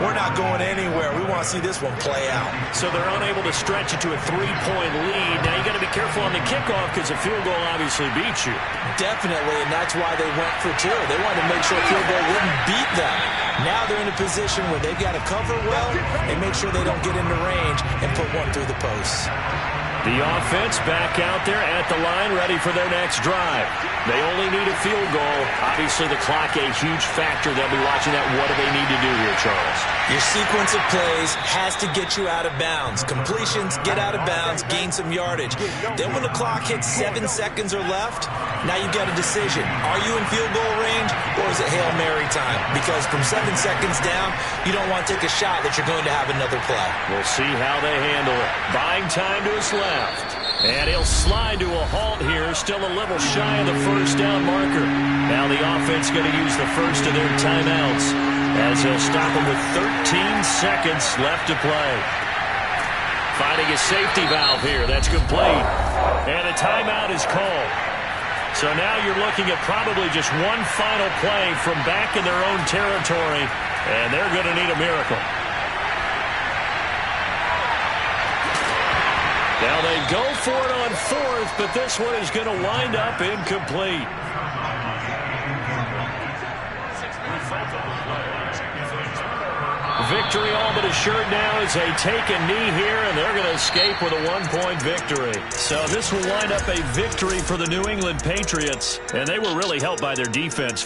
we're not going anywhere. We want to see this one play out. So they're unable to stretch it to a 3-point lead. Now you got to be careful on the kickoff, because a field goal obviously beats you. Definitely, and that's why they went for 2. They wanted to make sure a field goal wouldn't beat them. Now they're in a position where they've got to cover well and make sure they don't get into range and put one through the posts. The offense back out there at the line, ready for their next drive. They only need a field goal. Obviously, the clock a huge factor. They'll be watching that. What do they need to do here, Charles? Your sequence of plays has to get you out of bounds. Completions, get out of bounds, gain some yardage. Then when the clock hits 7 seconds or left, now you've got a decision. Are you in field goal range, or is it Hail Mary time? Because from 7 seconds down, you don't want to take a shot that you're going to have another play. We'll see how they handle it. Buying time to his left. And he'll slide to a halt here, still a little shy of the first down marker. Now the offense going to use the first of their timeouts as he'll stop him with 13 seconds left to play. Finding a safety valve here. That's complete. And a timeout is called. So now you're looking at probably just one final play from back in their own territory, and they're going to need a miracle. Now they go for it on 4th, but this one is going to wind up incomplete. Victory all but assured now as they take a knee here, and they're going to escape with a 1-point victory. So this will wind up a victory for the New England Patriots, and they were really helped by their defense.